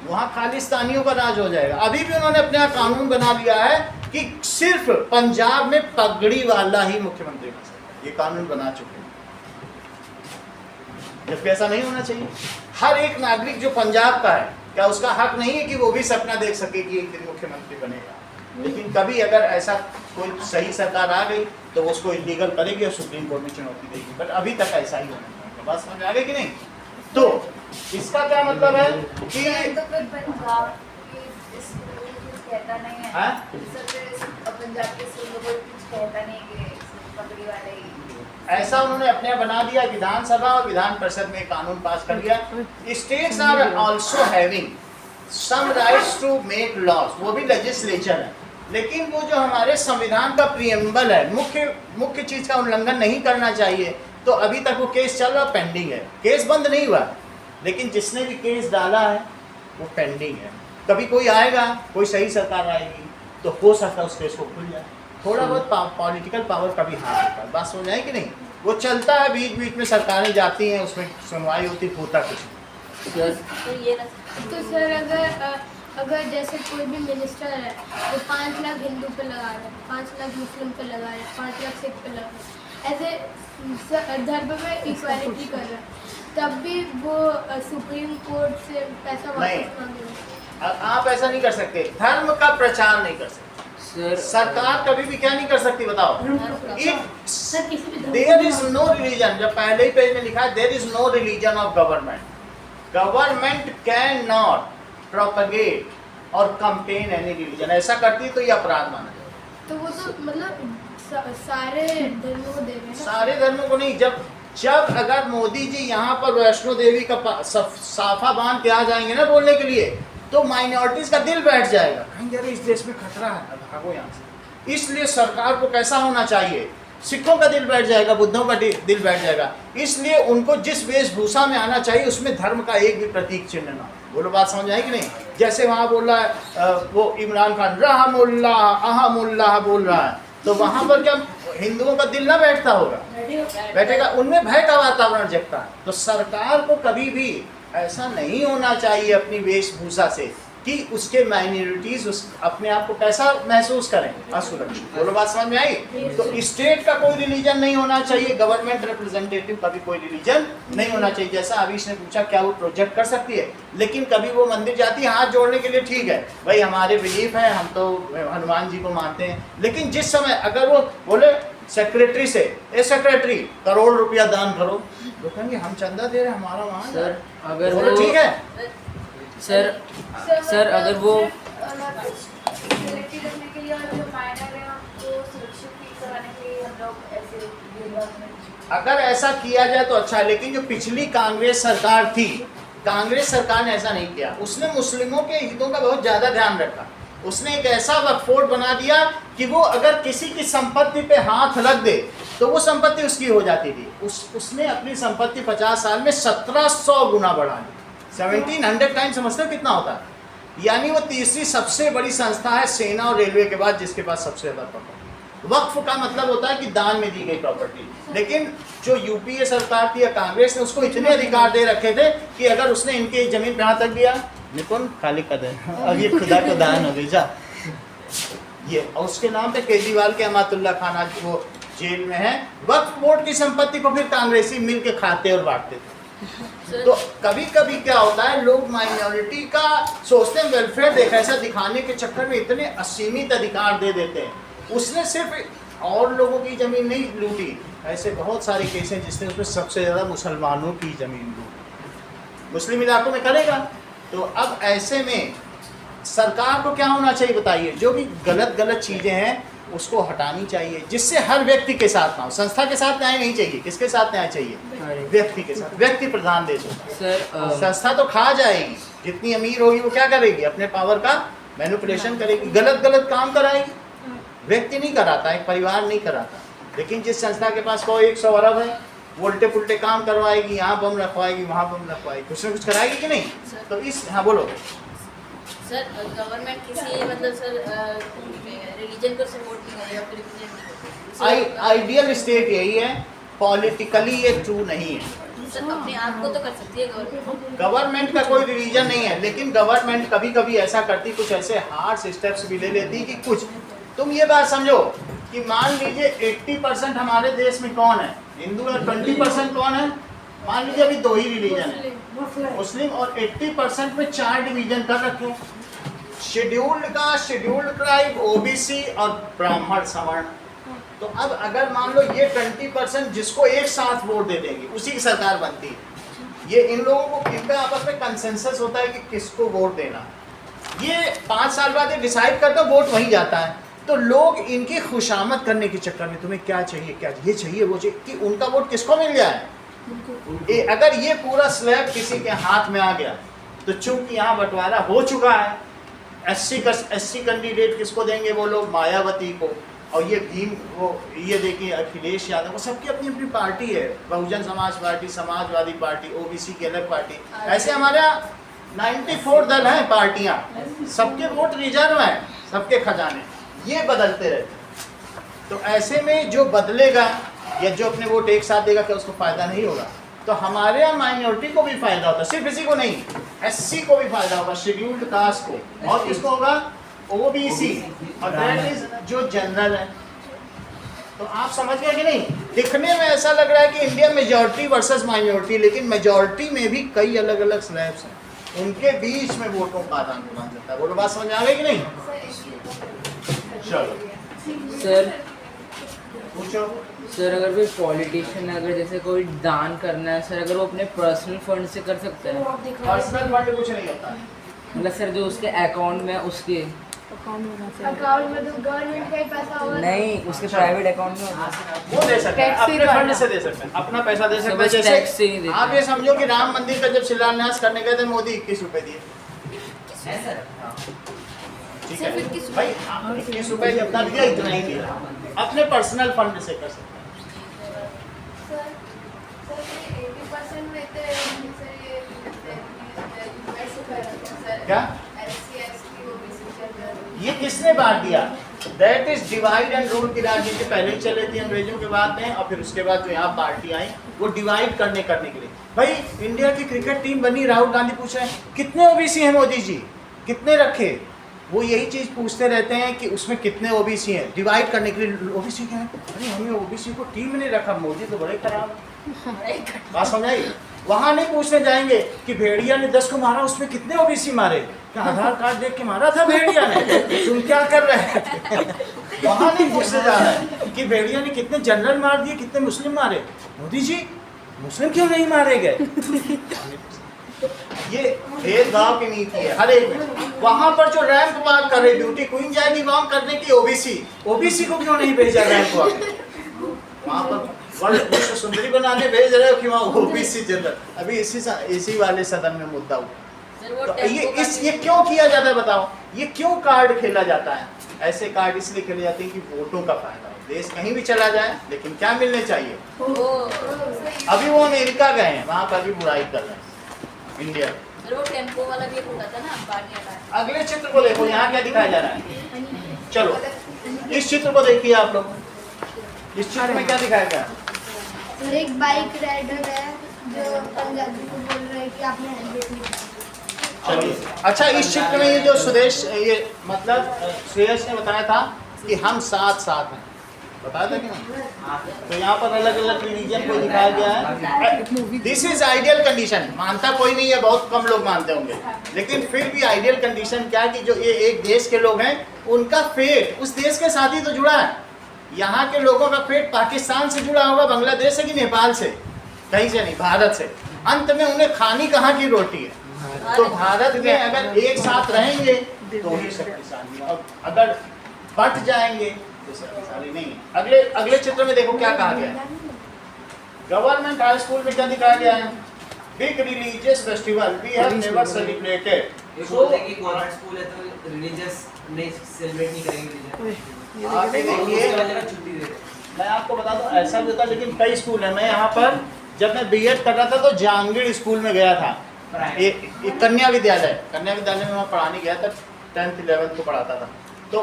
वहाँ खालिस्तानियों का राज हो जाएगा। अभी भी उन्होंने अपना कानून बना लिया है कि सिर्फ पंजाब में पगड़ी वाला ही मुख्यमंत्री बन सकता है, ये कानून बना चुके हैं। जबकि ऐसा नहीं होना चाहिए। हर एक नागरिक जो पंजाब का है, क्या उसका हक नहीं है कि वो भी सपना देख सके कि एक दिन मुख्यमंत्री बनेगा? लेकिन कभी अगर ऐसा कोई सही सरकार आ गई तो उसको इलीगल करेगी और सुप्रीम कोर्ट में चुनौती देगी। बट अभी तक ऐसा ही होना चाहिए। बात समझ आ गई कि नहीं? तो इसका क्या मतलब है कि कहता नहीं है, हाँ? पंजाब के कुछ कहता नहीं कि पगड़ी वाले ही, ऐसा उन्होंने अपने यहाँ बना दिया। विधानसभा और विधान परिषद में कानून पास कर दिया। States are also having some rights to make laws, वो भी लेजिस्लेचर है, लेकिन वो जो हमारे संविधान का प्रियम्बल है, मुख्य चीज का उल्लंघन नहीं करना चाहिए। तो अभी तक वो केस चल रहा, पेंडिंग है, केस बंद नहीं हुआ, लेकिन जिसने भी केस डाला है वो पेंडिंग है। कभी कोई आएगा, कोई सही सरकार आएगी तो हो सकता है उस केस को खुल जाए। थोड़ा बहुत पॉलिटिकल पावर कभी हाथ होता है, बात समझ आए कि नहीं, वो चलता है, बीच बीच में सरकारें जाती हैं, उसमें सुनवाई होती, होता कुछ नहीं। तो सर अगर जैसे कोई भी मिनिस्टर है वो 5 लाख हिंदू पे लगा रहा है, 5 लाख मुस्लिम पे लगा रहा है, 5 लाख सिख पे लगा रहा है, ऐसे धर्म में इक्वालिटी कर रहा है, तब भी वो सुप्रीम कोर्ट से पैसा वापस मांगेगा। आप ऐसा नहीं कर सकते, धर्म का प्रचार नहीं कर सकते, सरकार कभी भी क्या नहीं कर सकती बताओ। देयर इज नो रिलीजन, जब पहले ही पेज में लिखा है there is no religion of government, government can not propagate और कंपेन एनी रिलीजन, ऐसा करती तो ये अपराध माना जाए। तो वो तो मतलब सारे धर्मों को दे रहे हैं, सारे धर्मों को नहीं। जब अगर मोदी जी यहाँ पर वैष्णो देवी का साफा बांध के आ जाएंगे ना बोलने के लिए, तो माइनॉरिटीज का दिल बैठ जाएगा, कहेंगे अरे इस देश में खतरा है, भागो यहाँ से। इसलिए सरकार को कैसा होना चाहिए, सिखों का दिल बैठ जाएगा, बुद्धों का दिल बैठ जाएगा, इसलिए उनको जिस वेशभूषा में आना चाहिए उसमें धर्म का एक भी प्रतीक चिन्ह ना। बोलो बात समझ आई कि नहीं। जैसे वहाँ बोल रहा है वो इमरान खान रहमुल्लाह अहमुल्लाह बोल रहा है, तो वहाँ पर क्या हिंदुओं का दिल ना बैठता होगा, बैठेगा, उनमें भय का वातावरण जगता है। तो सरकार को कभी भी ऐसा नहीं होना चाहिए अपनी वेशभूषा से कि उसके माइनॉरिटीज अपने आप को कैसा महसूस करें, असुरक्षित। बोलो बात समझ में आई। तो स्टेट का कोई रिलीजन नहीं होना चाहिए, गवर्नमेंट रिप्रेजेंटेटिव का भी कोई रिलीजन नहीं होना चाहिए। जैसा अभीश ने पूछा क्या वो प्रोजेक्ट कर सकती है, लेकिन कभी वो मंदिर जाती है हाथ जोड़ने के लिए, ठीक है भाई हमारे बिलीफ है, हम तो हनुमान जी को मानते हैं, लेकिन जिस समय अगर वो बोले सेक्रेटरी से, ए सेक्रेटरी करोड़ रुपया दान करो, तो कहेंगे हम चंदा दे रहे हैं, हमारा वहाँ सर अगर वो ठीक है सर अगर वो सिलेक्टेड करने के लिए और जो माइनर है उनको सुरक्षित कराने के लिए हम लोग ऐसे भेदभाव में, अगर ऐसा किया जाए तो अच्छा है। लेकिन जो पिछली कांग्रेस सरकार थी, कांग्रेस सरकार ने ऐसा नहीं किया, उसने मुस्लिमों के हितों का बहुत ज्यादा ध्यान रखा। उसने एक ऐसा वक्फ बोर्ड बना दिया कि वो अगर किसी की संपत्ति पे हाथ रख दे तो वो संपत्ति उसकी हो जाती थी। उसने अपनी संपत्ति 50 साल में 1700 गुना बढ़ा दी, 1700 टाइम। समझते हो कितना होता है? यानी वो तीसरी सबसे बड़ी संस्था है सेना और रेलवे के बाद जिसके पास सबसे ज़्यादा प्रॉपर्टी। वक्फ का मतलब होता है कि दान में दी गई प्रॉपर्टी। लेकिन जो यूपीए सरकार थी या कांग्रेस ने उसको इतने अधिकार दे रखे थे कि अगर उसने इनकी जमीन पे हाथ रख दिया, निपुण खाली कर दे, अब ये खुदा को दान हो गई जा ये। और उसके नाम पे केजरीवाल के अमातुल्ला खान आज वो जेल में है। वक्फ बोर्ड की संपत्ति को फिर कांग्रेसी मिल के खाते और बांटते थे। तो कभी कभी क्या होता है, लोग माइनॉरिटी का सोचते हैं वेलफेयर देखा, ऐसा दिखाने के चक्कर में इतने असीमित अधिकार दे देते हैं। उसने सिर्फ और लोगों की जमीन नहीं लूटी, ऐसे बहुत सारे केस हैं जिसने उसमें सबसे ज़्यादा मुसलमानों की ज़मीन लूटी, मुस्लिम इलाकों में करेगा। तो अब ऐसे में सरकार को क्या होना चाहिए बताइए, जो भी गलत चीज़ें हैं उसको हटानी चाहिए, जिससे हर व्यक्ति के साथ ना हो। संस्था के साथ न्याय नहीं चाहिए, किसके साथ न्याय चाहिए? व्यक्ति के साथ। व्यक्ति प्रधान देश होता है। संस्था तो खा जाएगी, जितनी अमीर होगी वो क्या करेगी, अपने पावर का मैनिपुलेशन करेगी, गलत काम कराएगी। व्यक्ति नहीं कराता, एक परिवार नहीं कराता। लेकिन जिस संस्था के पास 100 अरब है, वो उल्टे पुल्टे काम करवाएगी, यहाँ बम रखवाएगी, वहाँ बम रखवाएगी, कुछ ना कुछ कराएगी कि नहीं? तो इस, हाँ बोलो सर, गवर्नमेंट किसी मतलब सर रिलीजन को सपोर्ट नहीं करेगा, आइडियल स्टेट यही है, पॉलिटिकली ये ट्रू नहीं है। सर अपने आप को तो कर सकती है गवर्नमेंट। गवर्नमेंट का कोई रिलीजन नहीं है, लेकिन गवर्नमेंट कभी कभी ऐसा करती, कुछ ऐसे हार्ड स्टेप्स भी ले लेती कि कुछ, तुम ये बात समझो कि मान लीजिए 80% हमारे देश में कौन है, हिंदू, और 20% कौन है? मान लीजिए अभी 2 ही रिलीजन है, मुस्लिम, और 80% में 4 डिवीजन कर रखे हैं। Scheduled caste, scheduled tribe, OBC और ब्राह्मण सवर्ण। तो अब अगर मान लो ये 20% जिसको एक साथ वोट दे देंगे, उसी की सरकार बनती है। ये इन लोगों को, इनका आपस में कंसेंसस होता है कि किसको वोट देना। ये 5 साल बाद ये डिसाइड करता है, वोट वहीं जाता है। तो लोग इनकी खुशामद करने के चक्कर में तुम्हें क्या चाहिए, क्या ये चाहिए, वो चाहिए, कि उनका वोट किसको मिल जाए। अगर ये पूरा स्लैब किसी के हाथ में आ गया तो चूंकि यहाँ बंटवारा हो चुका है, एससी कैंडिडेट किसको देंगे वो लोग? मायावती को। और ये भीम वो ये देखिए अखिलेश यादव, वो सबकी अपनी अपनी पार्टी है, Bahujan Samaj party, Samajwadi party, OBC की अलग पार्टी। ऐसे हमारे यहाँ 94 दल हैं, पार्टियाँ, सबके वोट रिजर्व हैं, सबके खजाने, ये बदलते रहते हैं। तो ऐसे में जो बदलेगा या जो अपने वोट एक साथ देगा, क्या उसको फ़ायदा नहीं होगा? तो हमारे यहाँ माइनॉरिटी को भी फायदा होता है, सिर्फ इसी को नहीं, एससी को भी फायदा होगा, शेड्यूल्ड कास्ट को, और किसको होगा? ओबीसी, और दैट इज जो जनरल है। तो आप समझ गए कि नहीं? दिखने में ऐसा लग रहा है कि इंडिया मेजॉरिटी वर्सेस माइनॉरिटी, लेकिन मेजॉरिटी में भी कई अलग अलग स्लैब्स हैं, उनके बीच में वोटों का आदान प्रदान चलता है। बोलो, बात समझ आ गई कि नहीं? चलो सर पूछो। सर अगर कोई पॉलिटिशियन अगर जैसे कोई दान करना है सर, अगर वो अपने पर्सनल फंड से कर सकता है? पर्सनल फंड कुछ नहीं होता है, मतलब सर जो उसके अकाउंट में उसके अकाउंट होना चाहिए। अकाउंट में तो गवर्नमेंट का ही पैसा होगा। नहीं, उसके प्राइवेट अकाउंट में होता है। वो दे सकते हैं, टैक्स से अपने फंड भरना। से दे सकते हैं, अपना पैसा दे सकते हैं। बस टैक्स से नहीं जैसे देते। आप ये समझो कि राम मंदिर का जब शिलान्यास करने गए थे, मोदी 21 रुपए दिए, है सर। ठीक है भाई, 21 रुपए जितना दिया इतना ही दिया, अपने पर्सनल फंड से कर सकते हैं। सर ये 80% में तो ऐसे कर रहे हैं सर। क्या? SC, ST, OBC के अंदर। ये किसने बांट दिया? That is divide and rule की राजनीति पहले ही चली थी अंग्रेजों के बाद में, और फिर उसके बाद जो यहाँ पार्टी आई वो डिवाइड करने के लिए। भाई इंडिया की क्रिकेट टीम बनी, राहुल गांधी पूछ रहे हैं कितने ओबीसी हैं मोदी जी, कितने रखे? वो यही चीज़ पूछते रहते हैं कि उसमें कितने ओबीसी हैं, डिवाइड करने के लिए। ओबीसी क्या है? अरे हमने ओबीसी को टीम में नहीं रखा, मोदी तो बड़े खराब है। बात समझाई? वहाँ नहीं पूछने जाएंगे कि भेड़िया ने 10 को मारा, उसमें कितने ओबीसी मारे, क्या आधार कार्ड देख के मारा था भेड़िया ने, तुम क्या कर रहे थे? वहाँ नहीं पूछने जा रहा है कि भेड़िया ने कितने जनरल मार दिए, कितने मुस्लिम मारे, मोदी जी मुस्लिम क्यों नहीं मारे गए? ये भेदभाव की नीति है हर एक में। वहाँ पर जो रैंप वॉक कर रही ब्यूटी क्वीन जाएगी वॉक करने की, ओबीसी को क्यों नहीं भेजा रैंप वॉक? वहाँ पर वर्ल्ड विश्व सुंदरी बना के भेज रहे हो कि वहाँ ओबीसी जनरल। अभी इसी वाले सदन में मुद्दा हुआ। तो ये क्यों किया जाता है बताओ? ये क्यों कार्ड खेला जाता है? ऐसे कार्ड इसलिए खेले जाते हैं कि वोटों का फायदा हो, देश कहीं भी चला जाए लेकिन क्या मिलने चाहिए? अभी वो अमेरिका गए हैं, वहाँ पर भी बुराई कर रहे हैं इंडिया। वो टेम्पो वाला भी होता था ना, पानी वाला। अगले चित्र को देखो, यहाँ क्या दिखाया जा रहा है? चलो इस चित्र को देखिए आप लोग, इस चित्र में क्या दिखाया गया? सर एक बाइक राइडर है जो पंजाबी को बोल रहा है कि आपने हेलमेट नहीं पहना। चलिए, अच्छा इस चित्र में ये जो सुदेश ये मतलब श्रेयस ने बताया था कि हम साथ साथ हैं, बताया था कि नहीं? तो यहाँ पर अलग अलग रिलीजन को दिखाया गया है। दिस इज आइडियल कंडीशन, मानता कोई नहीं है, बहुत कम लोग मानते होंगे, लेकिन फिर भी आइडियल कंडीशन क्या कि जो ये एक देश के लोग हैं उनका फेट उस देश के साथ ही तो जुड़ा है। यहाँ के लोगों का फेट पाकिस्तान से जुड़ा होगा, बांग्लादेश से कि नेपाल से, कहीं से नहीं, भारत से। अंत में उन्हें खानी कहाँ की रोटी है? तो भारत में अगर एक साथ रहेंगे तो ही शक्तिशाली, और अगर बट जाएंगे तो शक्तिशाली नहीं है। अगले चित्र में देखो क्या कहा गया है। गवर्नमेंट हाई स्कूल में क्या दिखाया गया है? Big religious festival we have never celebrated. ये बोलते हैं कि गवर्नमेंट स्कूल है तो रिलीजियस नहीं सेलिब्रेट नहीं करेंगे। आप ये देखिए, छुट्टी दे दें। मैं आपको बता दूं ऐसा भी होता, लेकिन कई स्कूल है। मैं यहाँ पर जब मैं बीएड कर रहा था तो जहांगीर स्कूल में गया था, ये कन्या विद्यालय में मैं पढ़ाने गया था, 10th 11th को पढ़ाता था। तो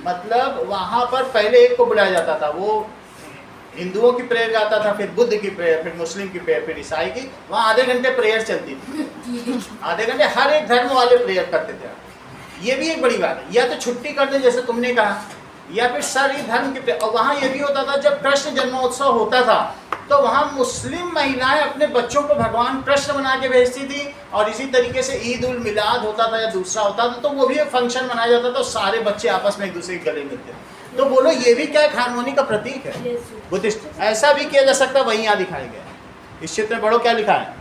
मतलब वहाँ पर पहले एक को बुलाया जाता था, वो हिंदुओं की प्रेयर गाता था, फिर बुद्ध की प्रेयर, फिर मुस्लिम की प्रेयर, फिर ईसाई की। वहाँ आधे घंटे प्रेयर चलती थी, आधे घंटे हर एक धर्म वाले प्रेयर करते थे। ये भी एक बड़ी बात है, या तो छुट्टी कर दे जैसे तुमने कहा, या फिर सारी धर्म की प्रेयर। और वहाँ ये भी होता था जब कृष्ण जन्मोत्सव होता था तो वहाँ मुस्लिम महिलाएं अपने बच्चों को भगवान कृष्ण बना के भेजती थी, और इसी तरीके से ईद उल मिलाद होता था या दूसरा होता था तो वो भी एक फंक्शन मनाया जाता था, तो सारे बच्चे आपस में एक दूसरे के गले मिलते थे। तो बोलो ये भी क्या एक हारमोनी का प्रतीक है बुद्धिस्ट? ऐसा भी किया जा सकता है, वही यहाँ दिखाया गया है। इस चित्र में पढ़ो क्या लिखा है?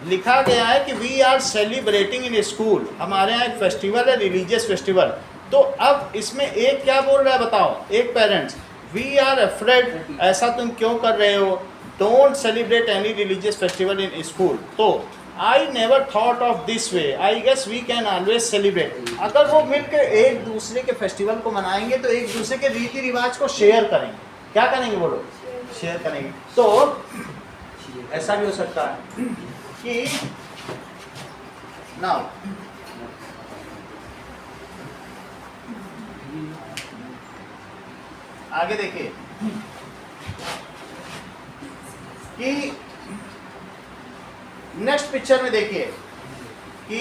लिखा गया है कि we are celebrating in school, हमारे यहाँ एक फेस्टिवल है, रिलीजियस फेस्टिवल। तो अब इसमें एक क्या बोल रहा है बताओ, एक पेरेंट्स, वी आर अफ्रेड, ऐसा तुम क्यों कर रहे हो? Don't celebrate any religious festival in school. तो I never thought of this way, I guess we can always celebrate. अगर वो मिलकर एक दूसरे के फेस्टिवल को मनाएंगे तो एक दूसरे के रीति रिवाज को शेयर करेंगे। क्या करेंगे बोलो? शेयर करेंगे। तो ऐसा भी हो सकता है कि नाउ आगे देखिए कि नेक्स्ट पिक्चर में देखिए कि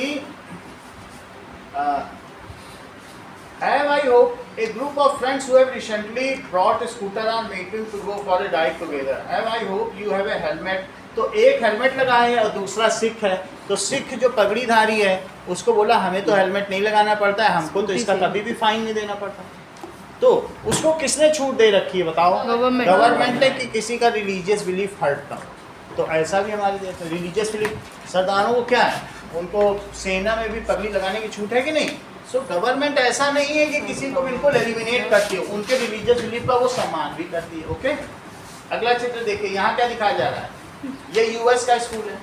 have I hope a group of friends who have recently brought a scooter are meeting to go for a ride together. Have I hope you have a helmet. तो एक helmet लगाए है और दूसरा सिख है। तो सिख जो पगड़ीधारी है उसको बोला हमें तो हेलमेट नहीं लगाना पड़ता है, हमको तो इसका कभी भी फाइन नहीं देना पड़ता। तो उसको किसने छूट दे रखी है बताओ? गवर्नमेंट ने, कि किसी का रिलीजियस बिलीफ हर्ट था। तो ऐसा भी हमारे देश में रिलीजियस बिलीफ, सरदारों को क्या है, उनको सेना में भी पगड़ी लगाने की छूट है कि नहीं? सो गवर्नमेंट ऐसा नहीं है कि किसी को बिल्कुल एलिमिनेट करती है, उनके रिलीजियस बिलीफ का वो सम्मान भी करती है। ओके, अगला चित्र देखिए, यहाँ क्या दिखाया जा रहा है? ये यूएस का स्कूल है।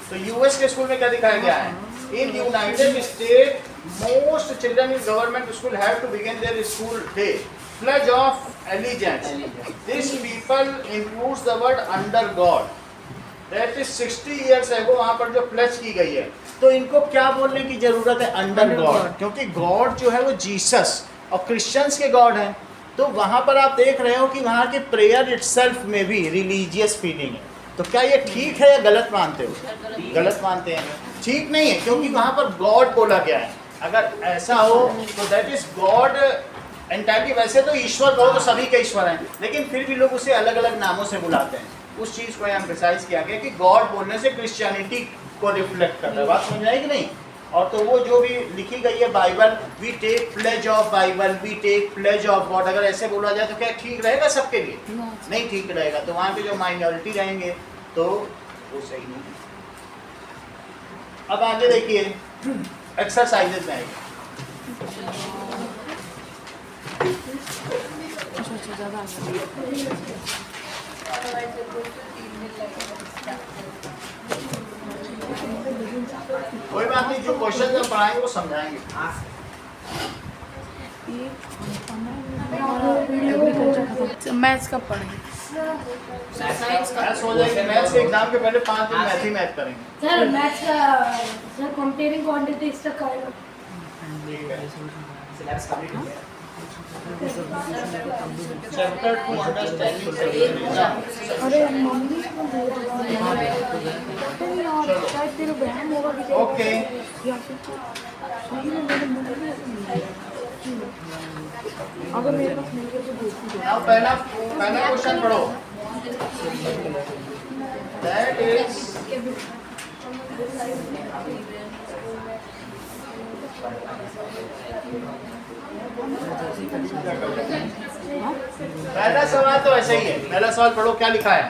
तो यूएस के स्कूल में क्या दिखाया गया है? In United State most children in government school have to begin their school day pledge of allegiance. These people includes the word under God. That is 60 years ago वहाँ पर जो प्लेज की गई है। तो इनको क्या बोलने की जरूरत है? अंडर गॉड, क्योंकि गॉड जो है वो जीसस और क्रिश्चियंस के गॉड हैं। तो वहाँ पर आप देख रहे हो कि वहाँ के प्रेयर इटसेल्फ में भी रिलीजियस फीलिंग है। तो क्या ये ठीक है या गलत मानते हो? गलत मानते हैं। ठीक नहीं है, क्योंकि वहाँ पर गॉड बोला गया है। अगर ऐसा हो तो दैट इज गॉड एंटायरली। वैसे तो ईश्वर कहो तो सभी के ईश्वर हैं, लेकिन फिर भी लोग उसे अलग अलग नामों से बुलाते हैं। उस चीज़ को एम्फसाइज किया गया कि गॉड बोलने से क्रिश्चियनिटी को रिफ्लेक्ट करता है। बात समझ आई कि नहीं? और तो वो जो भी लिखी गई है Bible, we take pledge of Bible, we take pledge of God, अगर ऐसे बोला जाए तो क्या ठीक रहेगा सबके लिए? नहीं ठीक रहेगा। तो वहाँ के जो माइनॉरिटी रहेंगे तो वो सही नहीं। अब आगे देखिए एक्सरसाइजेज में आएगा। कोई बात नहीं, जो क्वेश्चन हम पढ़ाएंगे वो समझाएंगे। मैथ्स कब पढ़ेंगे? मैथ्स हो जाएगी। मैथ्स के एग्जाम के पहले 5 दिन मैथ ही मैथ करेंगे। सर मैथ्स का सर कंपेयरिंग क्वांटिटीज तक करेगा। सिलेबस कंप्लीट हो गया। Chapter 2 understanding. अरे मम्मी को बोल रहा है शायद तेरे बहन होगा कि ओके, या फिर सही में मेरे मुंह में अगर मेरे पास मिल गया तो बोलती है। नाउ पहला क्वेश्चन पढ़ो। दैट इज पहला सवाल तो ऐसे ही है। पहला सवाल पढ़ो, क्या लिखा है?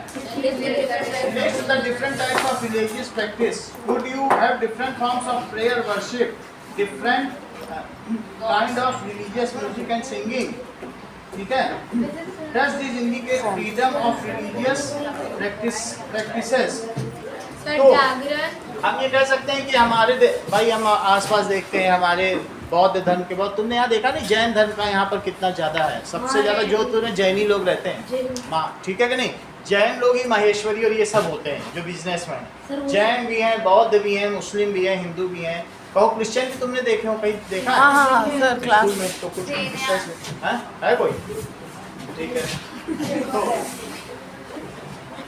List the different types of religious practice. Could you have different forms of prayer, worship, different kind of religious music and singing? ठीक है? Does this indicate freedom of religious practices? Sir जागरण हम ये कह सकते हैं कि हमारे भाई हम आसपास देखते हैं हमारे बौद्ध धर्म के बहुत, तुमने यहाँ देखा नहीं जैन धर्म का यहाँ पर कितना ज़्यादा है? सबसे ज़्यादा जोधपुर में जैनी लोग रहते हैं। माँ ठीक है कि नहीं? जैन लोग ही माहेश्वरी और ये सब होते हैं जो बिजनेसमैन। जैन भी हैं, बौद्ध भी हैं, मुस्लिम भी हैं, हिंदू भी हैं। कहो क्रिश्चियन भी तुमने देखे हो, कहीं देखा? हाँ सर क्लास स्कूल में तो कुछ है कोई? ठीक है, तो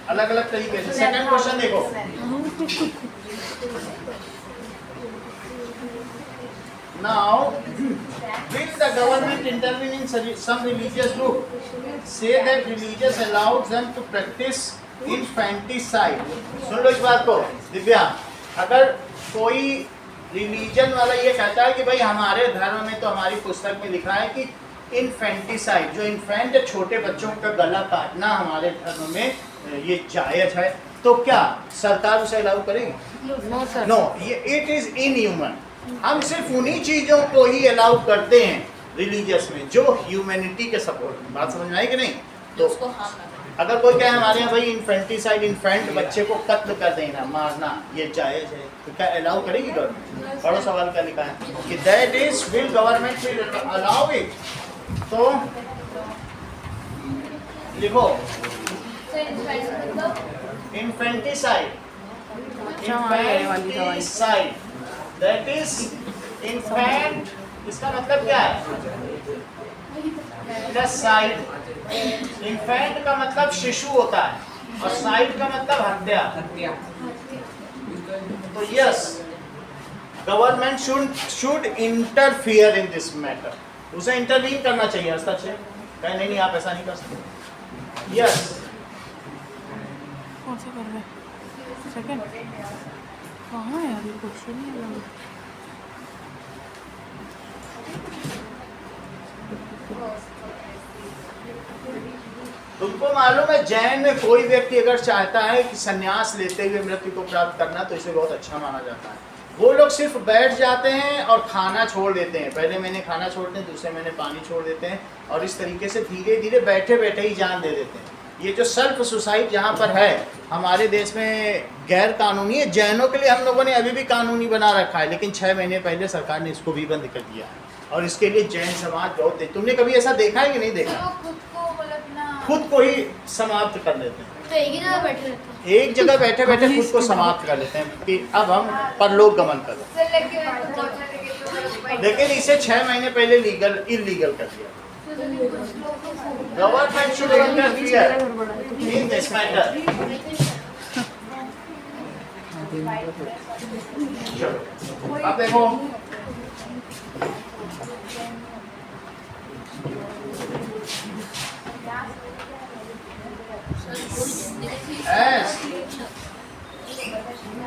अलग अलग तरीके से। सेकंड क्वेश्चन देखो। Now, will the government intervene in some religious group? Say that religious allows them to practice infanticide. सुन लो इस बात को दिव्या। अगर कोई रिलीजन वाला ये कहता है कि भाई हमारे धर्म में तो हमारी पुस्तक में लिखा है कि इन्फेंटिसाइड, जो इन्फेंट छोटे बच्चों का गला काटना हमारे धर्म में ये जायज है, तो क्या सरकार उसे अलाउ करेगी? No sir. नो, ये इट इज इनह्यूमन। हम सिर्फ उन्हीं चीज़ों को ही अलाउ करते हैं रिलीजियस में जो ह्यूमैनिटी के सपोर्ट में। बात समझ में आई कि नहीं? तो अगर कोई कहे हमारे यहाँ भाई इन्फेंटिसाइड, इन्फेंट बच्चे को कत्ल कर देना, मारना, ये जायज़ है, तो क्या अलाउ करेगी गवर्नमेंट? बड़ा सवाल क्या लिखा है कि that is will government will allow it. तो लिखो infanticide, infanticide that is infant, इसका मतलब क्या है? Plus side. इन्फेंट का मतलब शिशु होता है और साइड का मतलब हत्या। तो yes, government should interfere in this matter, उसे इंटरवीन करना चाहिए हस्तक्षेप, कहीं नहीं आप ऐसा नहीं कर सकते। यस, कौन सा कर रहे हैं? सेकंड कहाँ है यार, ये क्वेश्चन ही है। तुमको मालूम है जैन में कोई व्यक्ति अगर चाहता है कि संन्यास लेते हुए मृत्यु को प्राप्त करना तो इसे बहुत अच्छा माना जाता है। वो लोग सिर्फ बैठ जाते हैं और खाना छोड़ देते हैं, पहले महीने खाना छोड़ते हैं, दूसरे महीने पानी छोड़ देते हैं, और इस तरीके से धीरे धीरे बैठे बैठे ही जान दे देते हैं। ये जो सेल्फ सुसाइड जहाँ पर है हमारे देश में गैर कानूनी है, जैनों के लिए हम लोगों ने अभी भी कानूनी बना रखा है, लेकिन 6 महीने पहले सरकार ने इसको भी बंद कर दिया है, और इसके लिए जैन समाज बहुत, तुमने कभी ऐसा देखा है कि नहीं देखा? खुद को ही समाप्त कर लेते हैं, तो एक ही जगह बैठे रहते हैं। एक जगह बैठे बैठे खुद को समाप्त कर लेते हैं कि अब हम परलोक गमन करें, लेकिन इसे 6 महीने पहले इलीगल कर दिया। Government should interfere in this matter. अब देखो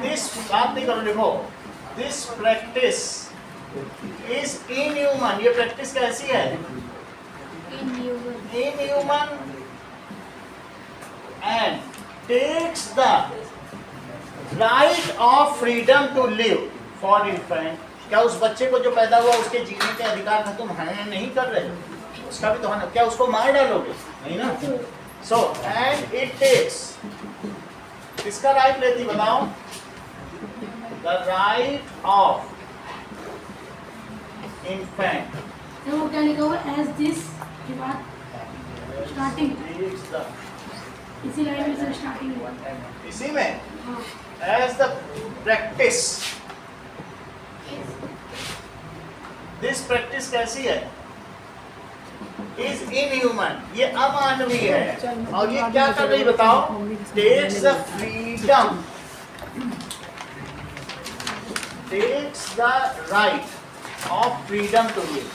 दिस बात नहीं करो, लिखो दिस प्रैक्टिस इज इनह्यूमन। ये प्रैक्टिस कैसी है? Inhuman and takes the right of freedom to live for infant. क्या उस बच्चे को जो पैदा हुआ उसके जीने के अधिकार खत्म नहीं कर रहे? उसका भी तो है ना, क्या उसको मार डालोगे? नहीं ना। सो एंड इट टेक्स, किसका राइट लेती बताओ? The right of infant. वो क्या लिखा हुआ? एज दिस के बाद स्टार्टिंग, इसी लाइन में से स्टार्टिंग हुआ, इसी में as the practice. This practice कैसी है? इज इनह्यूमन, ये अमानवीय है। और ये क्या कर रही बताओ? Takes the freedom, takes the right of freedom to live.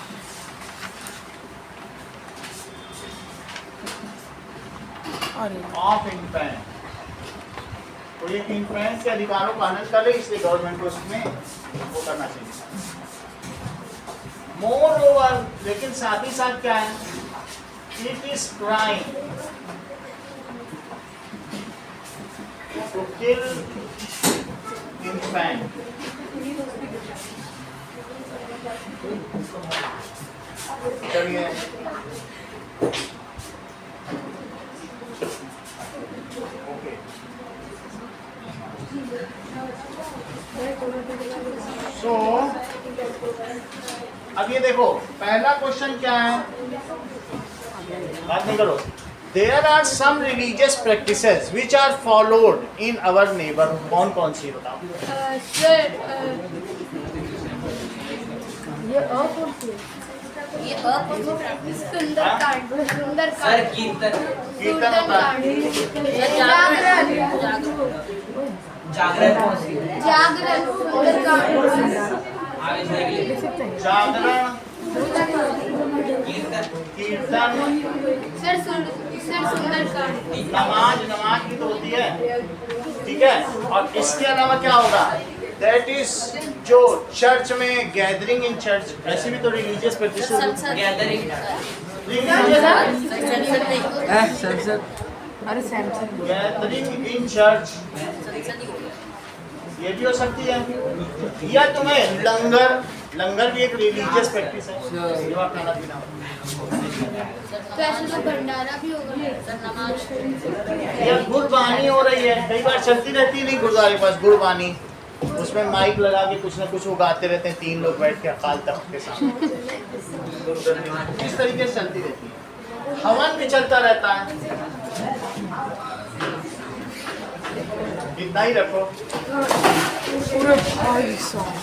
Of infant, तो ये इन्फेंट के अधिकारों का हनन करे, इसलिए गवर्नमेंट को इसमें वो करना चाहिए। मोर ओवर, लेकिन साथ ही साथ क्या है? It is crime to kill infant. चलिए ओके, सो अब ये देखो पहला क्वेश्चन क्या है, बात नहीं करो। There are some religious practices which are followed in our neighbour. कौन कौन सी बताओ? सर ये सुंदरकांड, सर सुंदरकांड, कीर्तन, कीर्तन होता है, जागरण, जागरण कौन सी है? जागरण, सुंदरकांड, आगे जाएंगे। जागरण, कीर्तन, कीर्तन, सर सुंदरकांड, नमाज की तो होती है, ठीक है। और इसके अलावा क्या होगा? दैट इज जो चर्च में गैदरिंग इन चर्च, ऐसी भी तो रिलीजियस प्रैक्टिस गैदरिंग, संसद, अरे सैमसंग गैदरिंग इन चर्च, ये भी हो सकती है। या तुम्हें लंगर लंगर भी एक रिलीजियस प्रैक्टिस है, सेवा खाना पीना। तो ऐसे तो भंडारा भी होगा नमाज। या गुरबानी हो रही है, कई बार चलती रहती है नहीं गुरुद्वारे के पास गुरबानी, उसमें माइक लगा के कुछ ना कुछ वो गाते रहते हैं, 3 लोग बैठ के अकाल तख्त के सामने, इस तरीके से चलती रहती है। हवन भी चलता रहता है, इतना ही रखो। पूरे भाई साहब